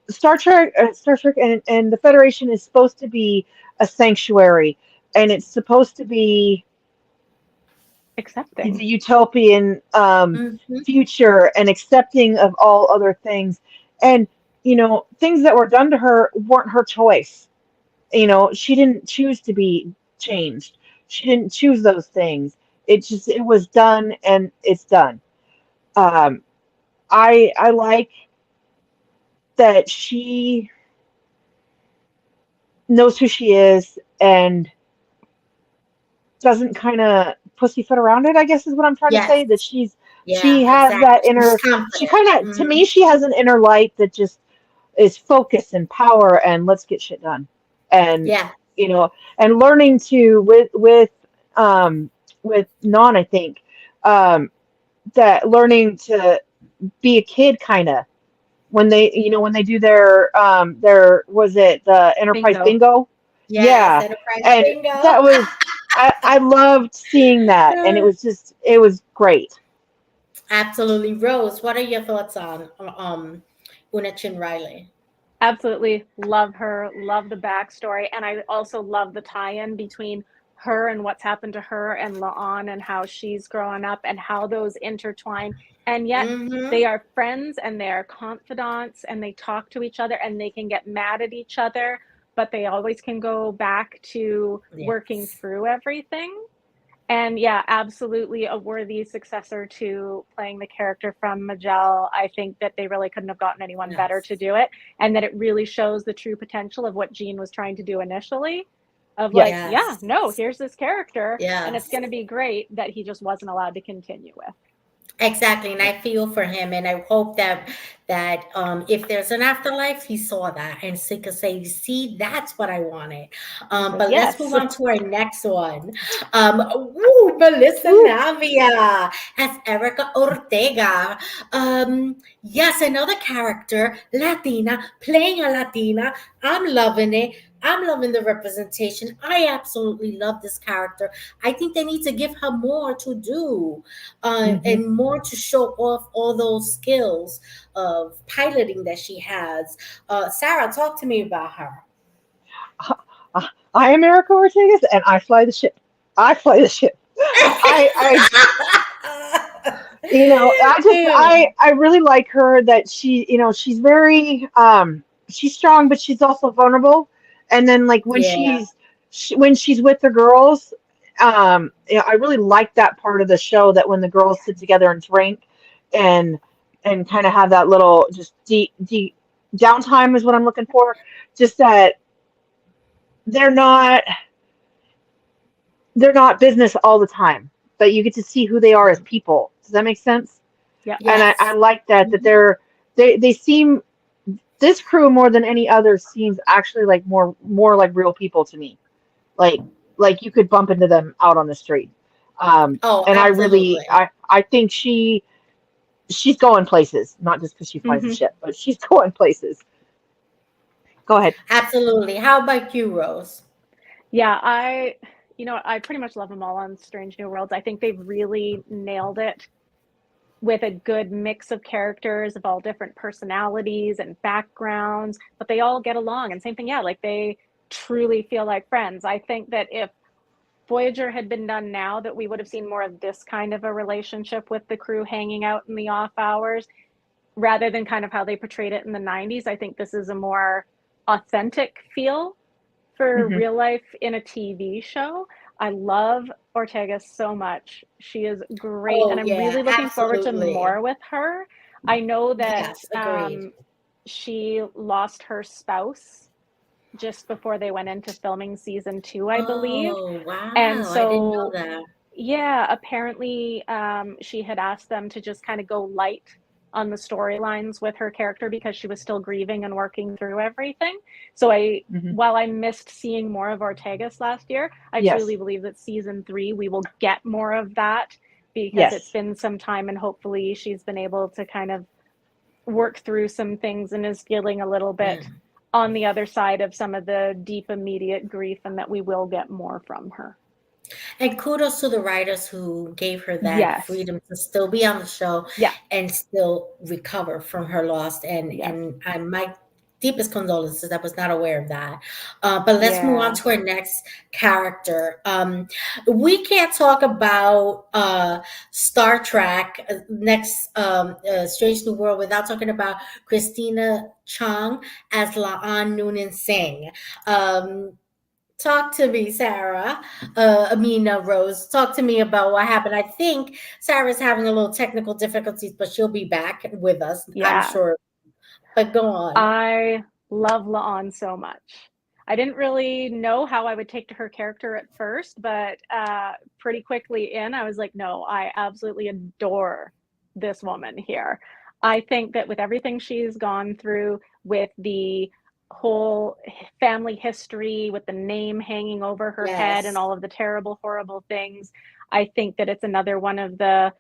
Star Trek, and the Federation is supposed to be a sanctuary, and it's supposed to be the Accepting. utopian Mm-hmm. future and accepting of all other things. And things that were done to her weren't her choice. She didn't choose to be changed. She didn't choose those things. It was done, and it's done. Um, I like that she knows who she is and doesn't kind of pussyfoot around it, I guess is what I'm trying to Yes. say. That Yeah, she has exactly. that She's inner, she confident. kind of, to Mm-hmm. me, she has an inner light that just is focus and power and let's get shit done. And Yeah. you know, and learning to um with Non, I think, um that learning to be a kid kind of when they do their was it the Enterprise Bingo. bingo? Yes. Yeah. Enterprise And bingo. that was I loved seeing that, and it was great. Absolutely. Rose, what are your thoughts on Una Chin Riley? Absolutely love her, love the backstory, and I also love the tie-in between her and what's happened to her and La'an and how she's growing up and how those intertwine. And yet Mm-hmm. they are friends and they are confidants and they talk to each other and they can get mad at each other, but they always can go back to working Yes. through everything. And yeah, absolutely a worthy successor to playing the character from Majel. I think that they really couldn't have gotten anyone better Yes. to do it. And that it really shows the true potential of what Gene was trying to do initially. Of like, Yes. yeah, Yes. no, here's this character and it's Yes. going to be great that he just wasn't allowed to continue with. Exactly, and Yeah. I feel for him, and I hope that if there's an afterlife, he saw that and he could say, "See, that's what I wanted." He says, But let's move yes. on to our next one. Melissa Woo. Navia as Erica Ortega. Yes, another character, Latina, playing a Latina. I'm loving it. I'm loving the representation. I absolutely love this character. I think they need to give her more to do Hmm. and more to show off all those skills of piloting that she has. Sarah, talk to me about her. I am Erica Ortegas, and I fly the ship. I fly the ship. I I really like her, that she's very she's strong, but she's also vulnerable. And then like when Yeah. when she's with the girls, I really like that part of the show, that when the girls sit together and drink and kind of have that little just deep downtime is what I'm looking for. Just that they're not they're not business all the time, but you get to see who they are as people. Does that make sense? Yeah. And I Yes. like that Mhm. they seem, this crew more than any other seems actually like more like real people to me. Like you could bump into them out on the street. Oh, And absolutely. I think she's going places, not just because she flies the Hmm. ship, but she's going places. Go ahead. Absolutely. How about you, Rose? Yeah, I pretty much love them all on Strange New Worlds. I think they've really nailed it with a good mix of characters of all different personalities and backgrounds, but they all get along. And same thing, yeah, like they truly feel like friends. I think that if Voyager had been done now, that we would have seen more of this kind of a relationship with the crew hanging out in the off hours rather than kind of how they portrayed it in the 90s. I think this is a more authentic feel for Hmm. real life in a TV show. I love Ortega so much. She is great, and Oh I'm yeah, really looking forward to absolutely. more with her. I know that Yes, agreed. she lost her spouse just before they went into filming season 2, I believe. Oh And wow, I didn't know so, that. yeah, apparently she had asked them to just kind of go light on the storylines with her character because she was still grieving and working through everything. So Hmm. while I missed seeing more of Ortegas last year, I truly Yes. believe that season 3 we will get more of that because it's Yes. been some time and hopefully she's been able to kind of work through some things and is feeling a little Yeah. bit on the other side of some of the deep immediate grief and that we will get more from her. And kudos to the writers who gave her that Yes. freedom to still be on the show Yeah. and still recover from her loss. Yes. And my deepest condolences. I was not aware of that. But let's move on Yeah. to our next character. We can't talk about Star Trek next Strange New World without talking about Christina Chong as Laan Noonan Singh. Talk to me, Sarah. Rose. Talk to me about what happened. I think Sarah's having a little technical difficulties, but she'll be back with us, I'm Yeah. sure. But go on. I love La'an so much. I didn't really know how I would take to her character at first, but pretty quickly in, I was like, no, I absolutely adore this woman here. I think that with everything she's gone through, with the whole family history, with the name hanging over her head and Yes. all of the terrible, horrible things, I think that it's another one of the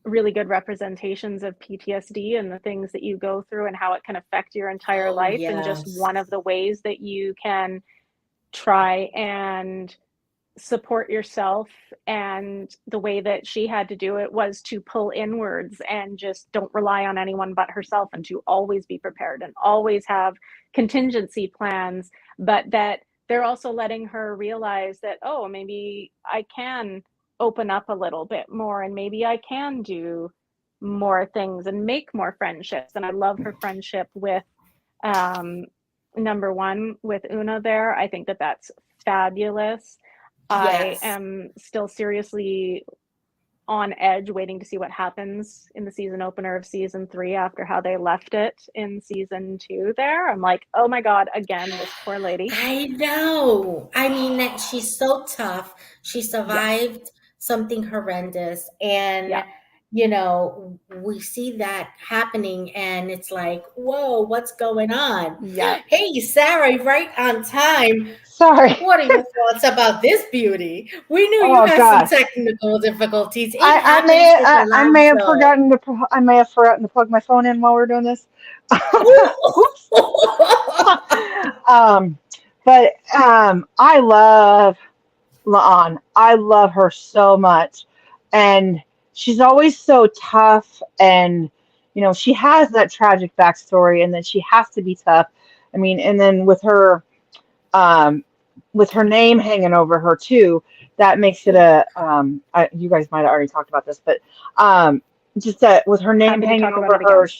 really good representations of PTSD and the things that you go through and how it can affect your entire Oh, life, and just yes. one of the ways that you can try and support yourself. And the way that she had to do it was to pull inwards and just don't rely on anyone but herself, and to always be prepared and always have contingency plans, but that they're also letting her realize that, oh, maybe I can open up a little bit more and maybe I can do more things and make more friendships. And I love her friendship with um, number one with Una there. I think that that's fabulous. I Yes. am still seriously on edge waiting to see what happens in the season opener of season 3 after how they left it in season 2 there. I'm like, oh my God, again, this poor lady. I know. I mean, that she's so tough. She Yes. survived something horrendous. Yeah. And, we see that happening, and it's like, whoa, what's going on? Yeah. Hey, Sarah, right on time. Sorry. What are your thoughts about this beauty? We knew you Oh had some gosh. technical difficulties. It I happens. may It's a I live may have show. forgotten to I may have forgotten to plug my phone in while we're doing this. Oops. Ooh. um, but I love Laan. I love her so much, and she's always so tough. And she has that tragic backstory, and then she has to be tough. I mean, and then um, with her name hanging over her too, that makes it you guys might have already talked about this, but um, just that with her name Happy to hanging talk about over it her, again.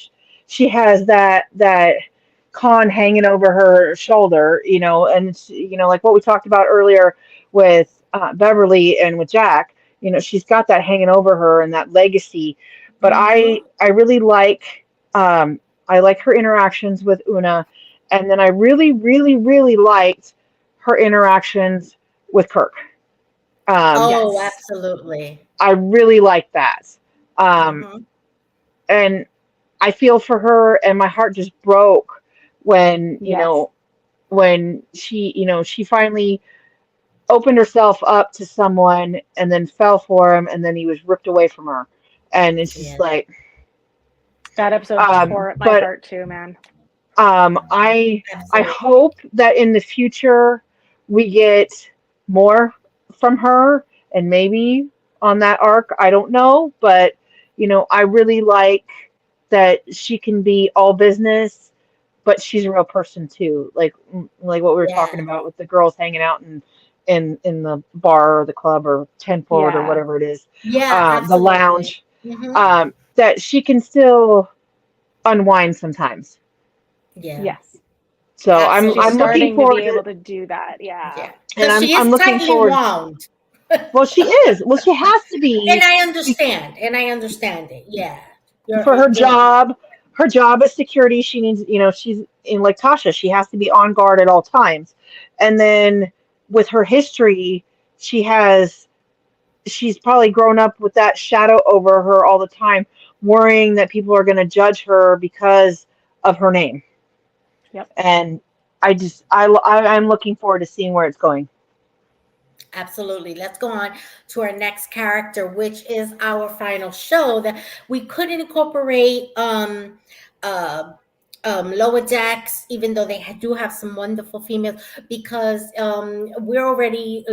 she has that con hanging over her shoulder, and like what we talked about earlier with Beverly and with Jack, she's got that hanging over her and that legacy. But I Mhm. I really um, I like her interactions with Una, and then I really really really liked her interactions with Kirk. Um, Oh, Yes. absolutely. I really liked that. Um, Mhm. and I feel for her, and my heart just broke when Yes. she finally opened herself up to someone and then fell for him, and then he was ripped away from her, and it's just Yeah, like, That episode tore at my but heart too, man. I absolutely. hope that in the future we get more from her, and maybe on that arc. I don't know, but I really like that she can be all business, but she's a real person too. Like what we were Yeah. talking about with the girls hanging out in the bar or the club or tent port or Yeah. whatever it is, Yeah, the absolutely. lounge, Hmm. that she can still unwind sometimes. Yeah, Yes. So I'm She's absolutely. I'm looking starting to be forward to, able to do that. Yeah. Yeah, and because she I'm is looking tightly forward. wound. Well, she is. Well, she has to And be I understand. And I understand it. Yeah. for her You're job. Her job as security, she needs, she's in, like Tasha, she has to be on guard at all times. And then with her history, she has she's probably grown up with that shadow over her all the time, worrying that people are going to judge her because of her name. Yep. And I'm looking forward to seeing where it's going. absolutely. Let's go on to our next character, which is our final show that we couldn't incorporate uh lower decks, even though they do have some wonderful females, because we're already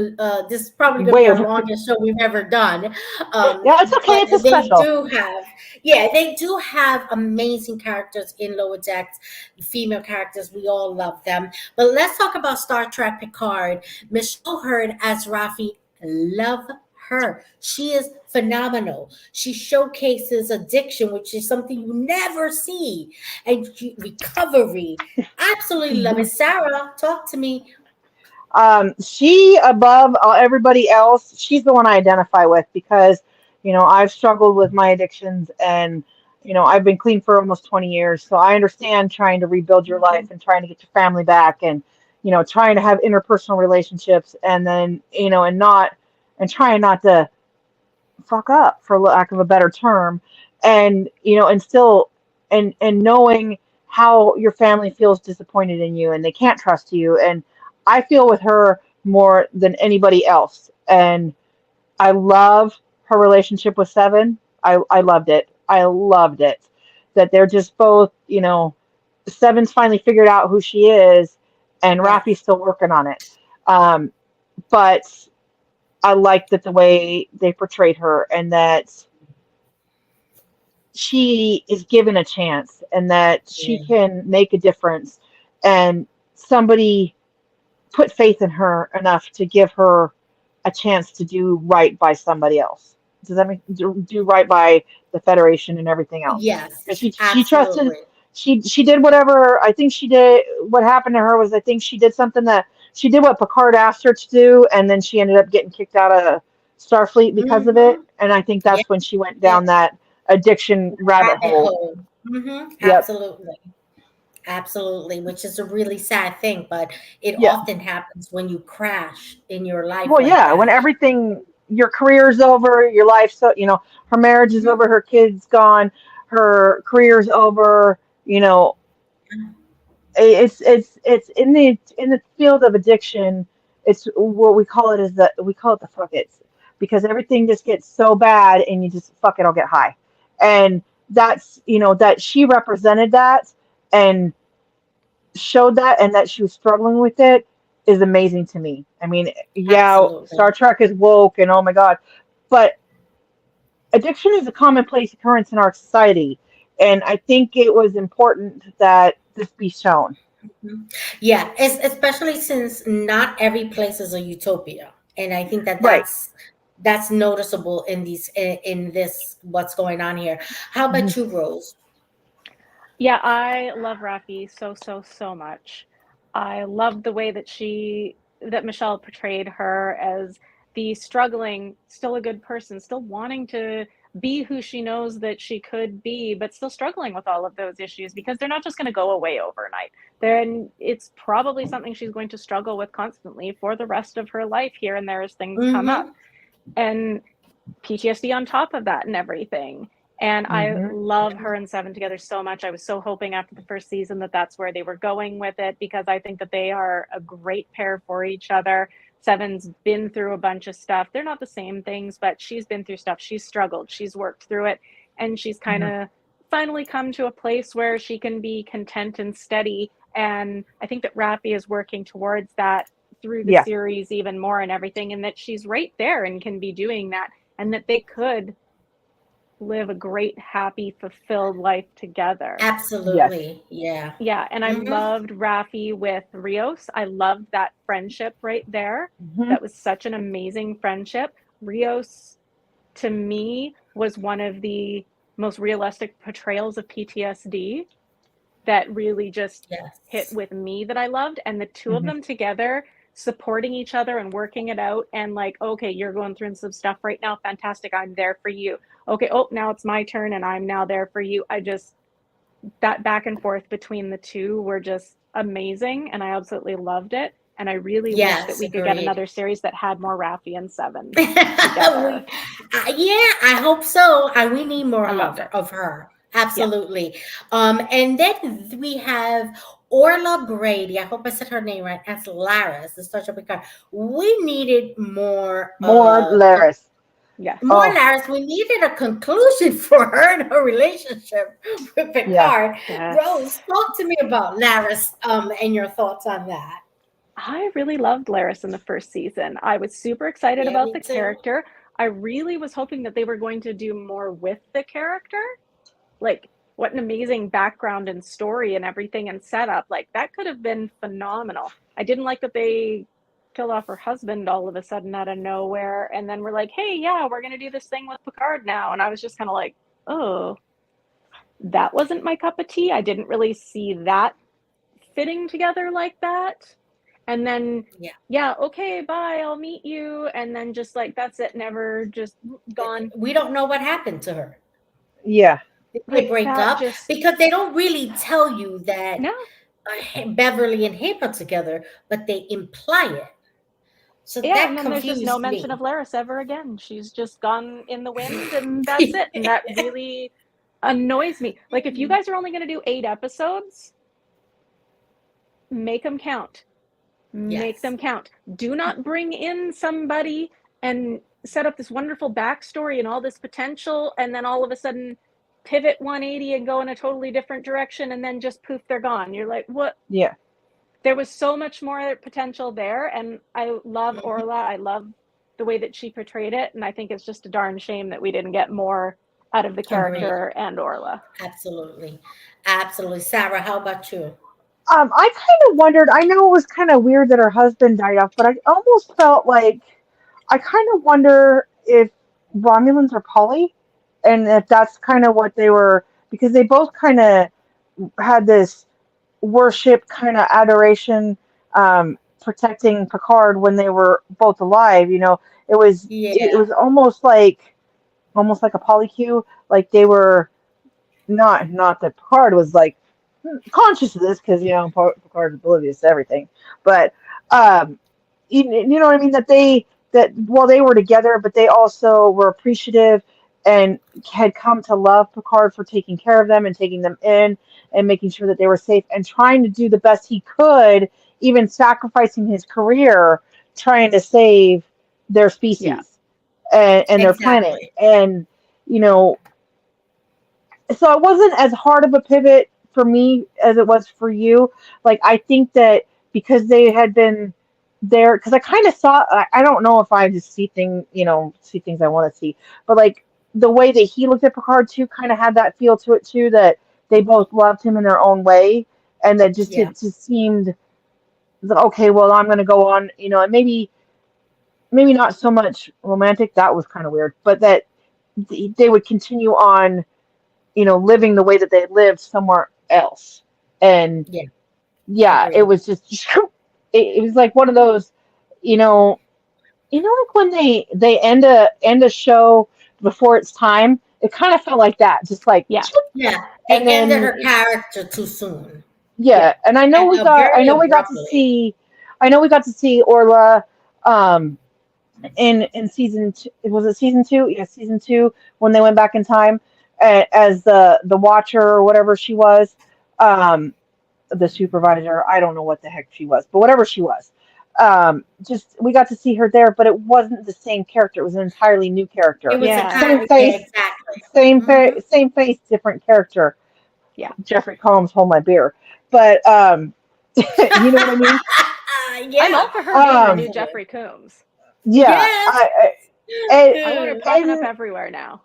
this is probably going to be Way our over. longest show we've ever done. um Yeah, it's okay. but It's a they special. do have, yeah, they do have amazing characters in lower decks, female characters. We all love them. But let's talk about Star Trek Picard. Michelle Hurd as Rafi, love her. She is phenomenal. She showcases addiction, which is something you never see, and recovery. Absolutely love it. Sarah, talk to me. She above everybody else, she's the one I identify with because, I've struggled with my addictions and, I've been clean for almost 20 years. So I understand trying to rebuild your life and trying to get your family back and, trying to have interpersonal relationships and then, and trying not to fuck up for lack of a better term, and and still, and knowing how your family feels disappointed in you and they can't trust you. And I feel with her more than anybody else. And I love her relationship with Seven. I loved it. I loved it that they're just both, Seven's finally figured out who she is and Rafi's Yes. still working on it. Um, but I like that the way they portrayed her and that she is given a chance and that she Yeah. can make a difference, and somebody put faith in her enough to give her a chance to do right by somebody else. Does that mean do right by the Federation and everything else? Yes, Because she trusted, absolutely. she did whatever. I think she did. What happened to her was, I think she did something that she did what Picard asked her to do, and then she ended up getting kicked out of Starfleet because of it. Hmm. And I think Yeah. that's when she went down that addiction rabbit Rabbit hole. hole. Hmm. Yep. Absolutely. Absolutely, which is a really sad thing, but it Yeah. often happens when you crash in your life Well, like yeah. When that. everything, your career's over, your life, so her marriage is Mhm. over, her kids gone, her career's over. You know, it's in the field of addiction. It's what we call it is that we call it the fuck it's, because everything just gets so bad and you just fuck it, I'll get high. And that's, that she represented that and showed that, and that she was struggling with it is amazing to me. I mean, yeah, Absolutely. Star Trek is woke and oh my god, but addiction is a commonplace occurrence in our society, and I think it was important that this be shown. Mhm. Yeah, especially since not every place is a utopia, and I think that Right. that's noticeable in in this what's going on here. How Mhm. about you, Rose? Yeah, I love Rafi so, so, so much. I love the way that Michelle portrayed her as the struggling, still a good person, still wanting to be who she knows that she could be, but still struggling with all of those issues because they're not just going to go away overnight. Then it's probably something she's going to struggle with constantly for the rest of her life here and there as things come up. Mm-hmm. And PTSD on top of that and everything. And I Mhm. love her and Seven together so much. I was so hoping after the first season that that's where they were going with it because I think that they are a great pair for each other. Seven's been through a bunch of stuff. They're not the same things, but she's been through stuff. She's struggled, she's worked through it, and she's kind Mhm. of finally come to a place where she can be content and steady. And I think that Rafi is working towards that through the Yeah. series even more and everything, and that she's right there and can be doing that and that they could live a great, happy, fulfilled life together. Yes. Absolutely. Yeah. Yeah, and I Hmm. loved Raffi with Rios. I loved that friendship right there. Hmm. That was such an amazing friendship. Rios, to me, was one of the most realistic portrayals of PTSD that really just hit Yes. with me that I loved. And the two of Hmm. them together supporting each other and working it out and like, okay, you're going through some stuff right now. Fantastic. I'm there for you. Okay. Oh, now it's my turn and I'm now there for you. I just, that back and forth between the two were just amazing. And I absolutely loved it. And I really wish that Yes. we could get Agreed. another series that had more Raffi and Seven we, together. yeah, I hope so. We need more I loved it. of her. Yeah. Absolutely. And then we have Orla Brady. I hope I said her name right. As Laris, the Star Trek Picard. We needed More Laris. Yes. more Oh, Laris. We needed a conclusion for her and her relationship with yeah. Picard. Yes. Rose, talk to me about Laris. And your thoughts on that. I really loved Laris in the first season. I was super excited Yeah, about me the too. character. I really was hoping that they were going to do more with the character. Like, what an amazing background and story and everything and setup. Like, that could have been phenomenal. I didn't like that they killed off her husband all of a sudden out of nowhere. And then we're like, hey, yeah, we're going to do this thing with Picard now. And I was just kind of like, oh, that wasn't my cup of tea. I didn't really see that fitting together like that. And then, Yeah. yeah, okay, bye, I'll meet you. And then just like, that's it, never just gone. We don't know what happened to her. Yeah. Did they Like, break that up? just, Because they don't really tell you that no. Beverly and Hip are together, but they imply it. So Yeah, and that then there's just no confused mention of me. Laris ever again. She's just gone in the wind and that's it. And that really annoys me. Like, if you guys are only going to do 8 episodes, make them count. Make Yes. them count. Do not bring in somebody and set up this wonderful backstory and all this potential, and then all of a sudden pivot 180 and go in a totally different direction, and then just poof, they're gone. You're like, what? Yeah. There was so much more potential there, and I love Mhm. Orla. I love the way that she portrayed it, and I think it's just a darn shame that we didn't get more out of the Agreed. character and Orla. Absolutely. Absolutely. Sarah, how about you? I kind of wondered. I know it was kind of weird that her husband died off, but I almost felt like I kind of wonder if Romulans are poly, and if that's kind of what they were, because they both kind of had this worship, kind of adoration, protecting Picard when they were both alive. It Yeah. was almost like a polycule, like they were not that Picard was like conscious of this because Picard's oblivious to everything, but um, you know what I mean, that while they were together, but they also were appreciative and had come to love Picard for taking care of them and taking them in and making sure that they were safe and trying to do the best he could, even sacrificing his career trying to save their Yeah. species and their planet. Exactly. And you know so it wasn't as hard of a pivot for me as it was for you. Like I think that because they had been there, because I kind of saw. I don't know if I just see things I want to see, but like the way that he looked at Picard too, kind of had that feel to it too. That they both loved him in their own way, and that just Yeah. it just seemed okay. Well, I'm going to go on, and maybe not so much romantic. That was kind of weird, but that they would continue on living the way that they lived somewhere else. And Yeah. yeah, it Agreed. was just it was like one of those, you know, like when they end a show before it's time. It kind of felt like that, just like, Yeah. Yeah. They and ended then her character too soon. Yeah. yeah, and And I very know we got to abruptly. see, Orla, um, in season two. Was it season two? Yeah, season two when they went back in time as the watcher or whatever she was, um, the supervisor. I don't know what the heck she was, but whatever she was, just we got to see her there, but it wasn't the same character. It was an entirely new It character. was a Yeah. Same kind yeah, face, exactly. Hmm. same face, different character. Yeah. Jeffrey Combs, hold my beer, but you know what I mean. I'm Yeah, all for her being the new Um, absolutely. Jeffrey Combs. yeah, Yes. and I want her popping up and everywhere now.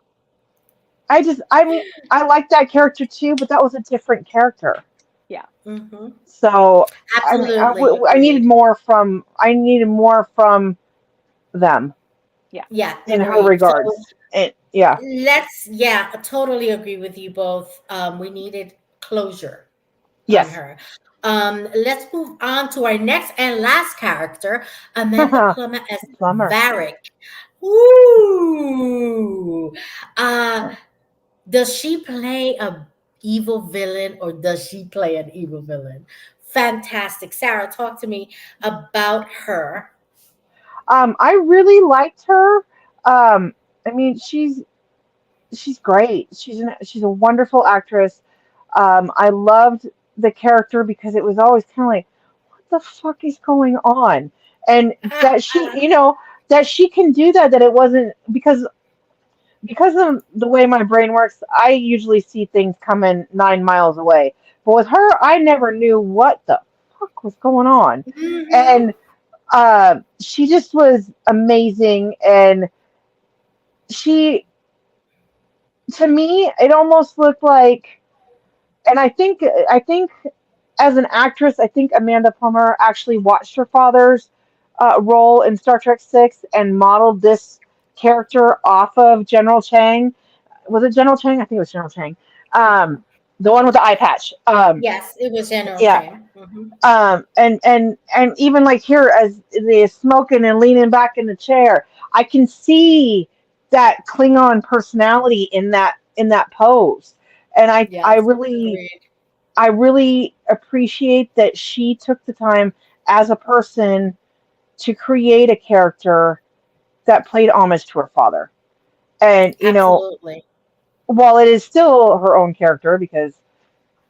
I mean, I like that character too, but that was a different character. Yeah. Hmm. So I mean, Absolutely I needed agreed. more from them Yeah. Yeah, in her agreed. So regards. And yeah, yeah, I totally agree with you both. We needed closure on yes, her. Let's move on to our next and last character, Amanda Plummer as plumber. Varric. Ooh. Uh, does she play a evil villain or does she play an evil villain? Fantastic. Sarah, talk to me about her. I really liked her. I mean, she's great. She's a wonderful actress. I loved the character because it was always kind of like, what the fuck is going on? And that she, that she can do that. That it wasn't because of the way my brain works. I usually see things coming 9 miles away, but with her, I never knew what the fuck was going on, Hmm. and she just was amazing. And she, to me, it almost looked like, and I think as an actress, I think Amanda Plummer actually watched her father's role in Star Trek Six and modeled this character off of General Chang. Was it General Chang? I think it was General Chang. Um, the one with the eye patch. Yes, it was General Yeah. Chang. Hmm. And even like here as they're smoking and leaning back in the chair, I can see that Klingon personality in that pose. And Yes, agreed. I really appreciate that she took the time as a person to create a character that played homage to her father. And Absolutely. while it is still her own character because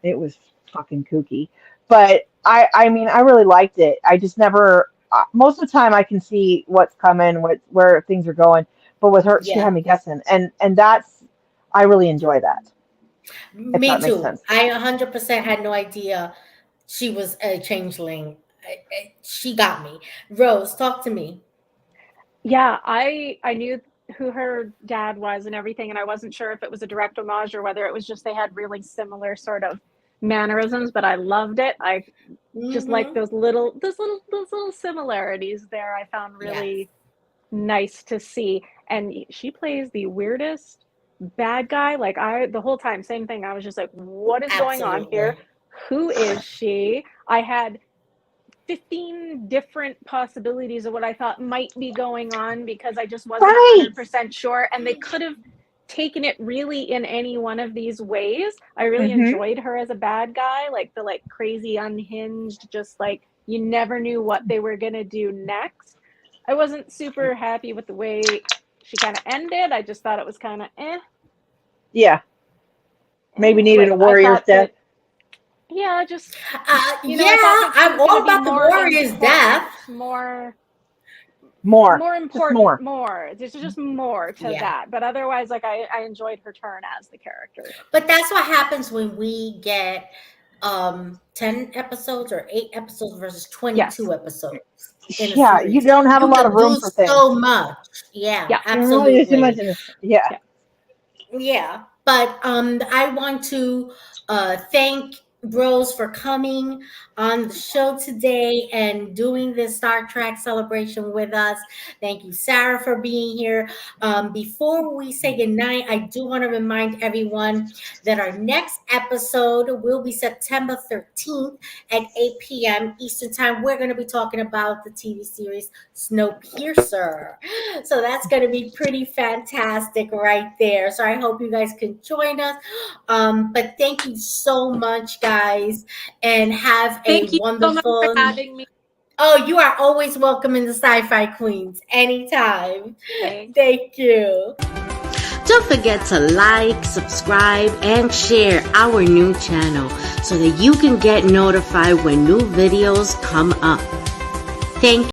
it was fucking kooky, but I mean I really liked it. I just never most of the time I can see what's coming, where things are going, but with her she Yeah, had me guessing, and that's I really enjoy that, if me that makes too. sense. I 100% had no idea she was a changeling. She got me. Rose, talk to me. Yeah, I knew who her dad was and everything, and I wasn't sure if it was a direct homage or whether it was just they had really similar sort of mannerisms, but I loved it. I just like Hmm. those little similarities there. I found Yes. really nice to see. And she plays the weirdest bad guy. Like the whole time, same thing. I was just like, what is going on here? Absolutely. Who is she? I had 15 different possibilities of what I thought might be going on because I just wasn't Right. 100% sure. And they could have taken it really in any one of these ways. I really Hmm. enjoyed her as a bad guy, like the like crazy unhinged, just like you never knew what they were going to do next. I wasn't super happy with the way she kind of ended. I just thought it was kind of Yeah. Maybe needed a like I warrior's thought death. that, yeah, just, Yeah, I thought that she I'm was going all to be about the more warrior's death. important, More. more Just important, more. more. There's just more to Yeah. that. But otherwise, like I enjoyed her turn as the character. But that's what happens when we get 10 episodes or 8 episodes versus Yes. 22 episodes in a Yeah, you series. don't have a You lot of can room do for things. so much. Yeah, Yeah. You can really do too much absolutely. in this. Yeah. Yeah. Yeah, but I want to thank Rose for coming on the show today and doing this Star Trek celebration with us. Thank you, Sarah, for being here. Before we say goodnight, I do want to remind everyone that our next episode will be September 13th at 8 p.m. Eastern Time. We're going to be talking about the TV series Snowpiercer. So that's going to be pretty fantastic right there. So I hope you guys can join us. But thank you so much, guys, and have a Thank you so much for wonderful. having me. Oh, you are always welcome in the Sci-Fi Queens anytime. Thanks. Thank you. Don't forget to like, subscribe, and share our new channel so that you can get notified when new videos come up. Thank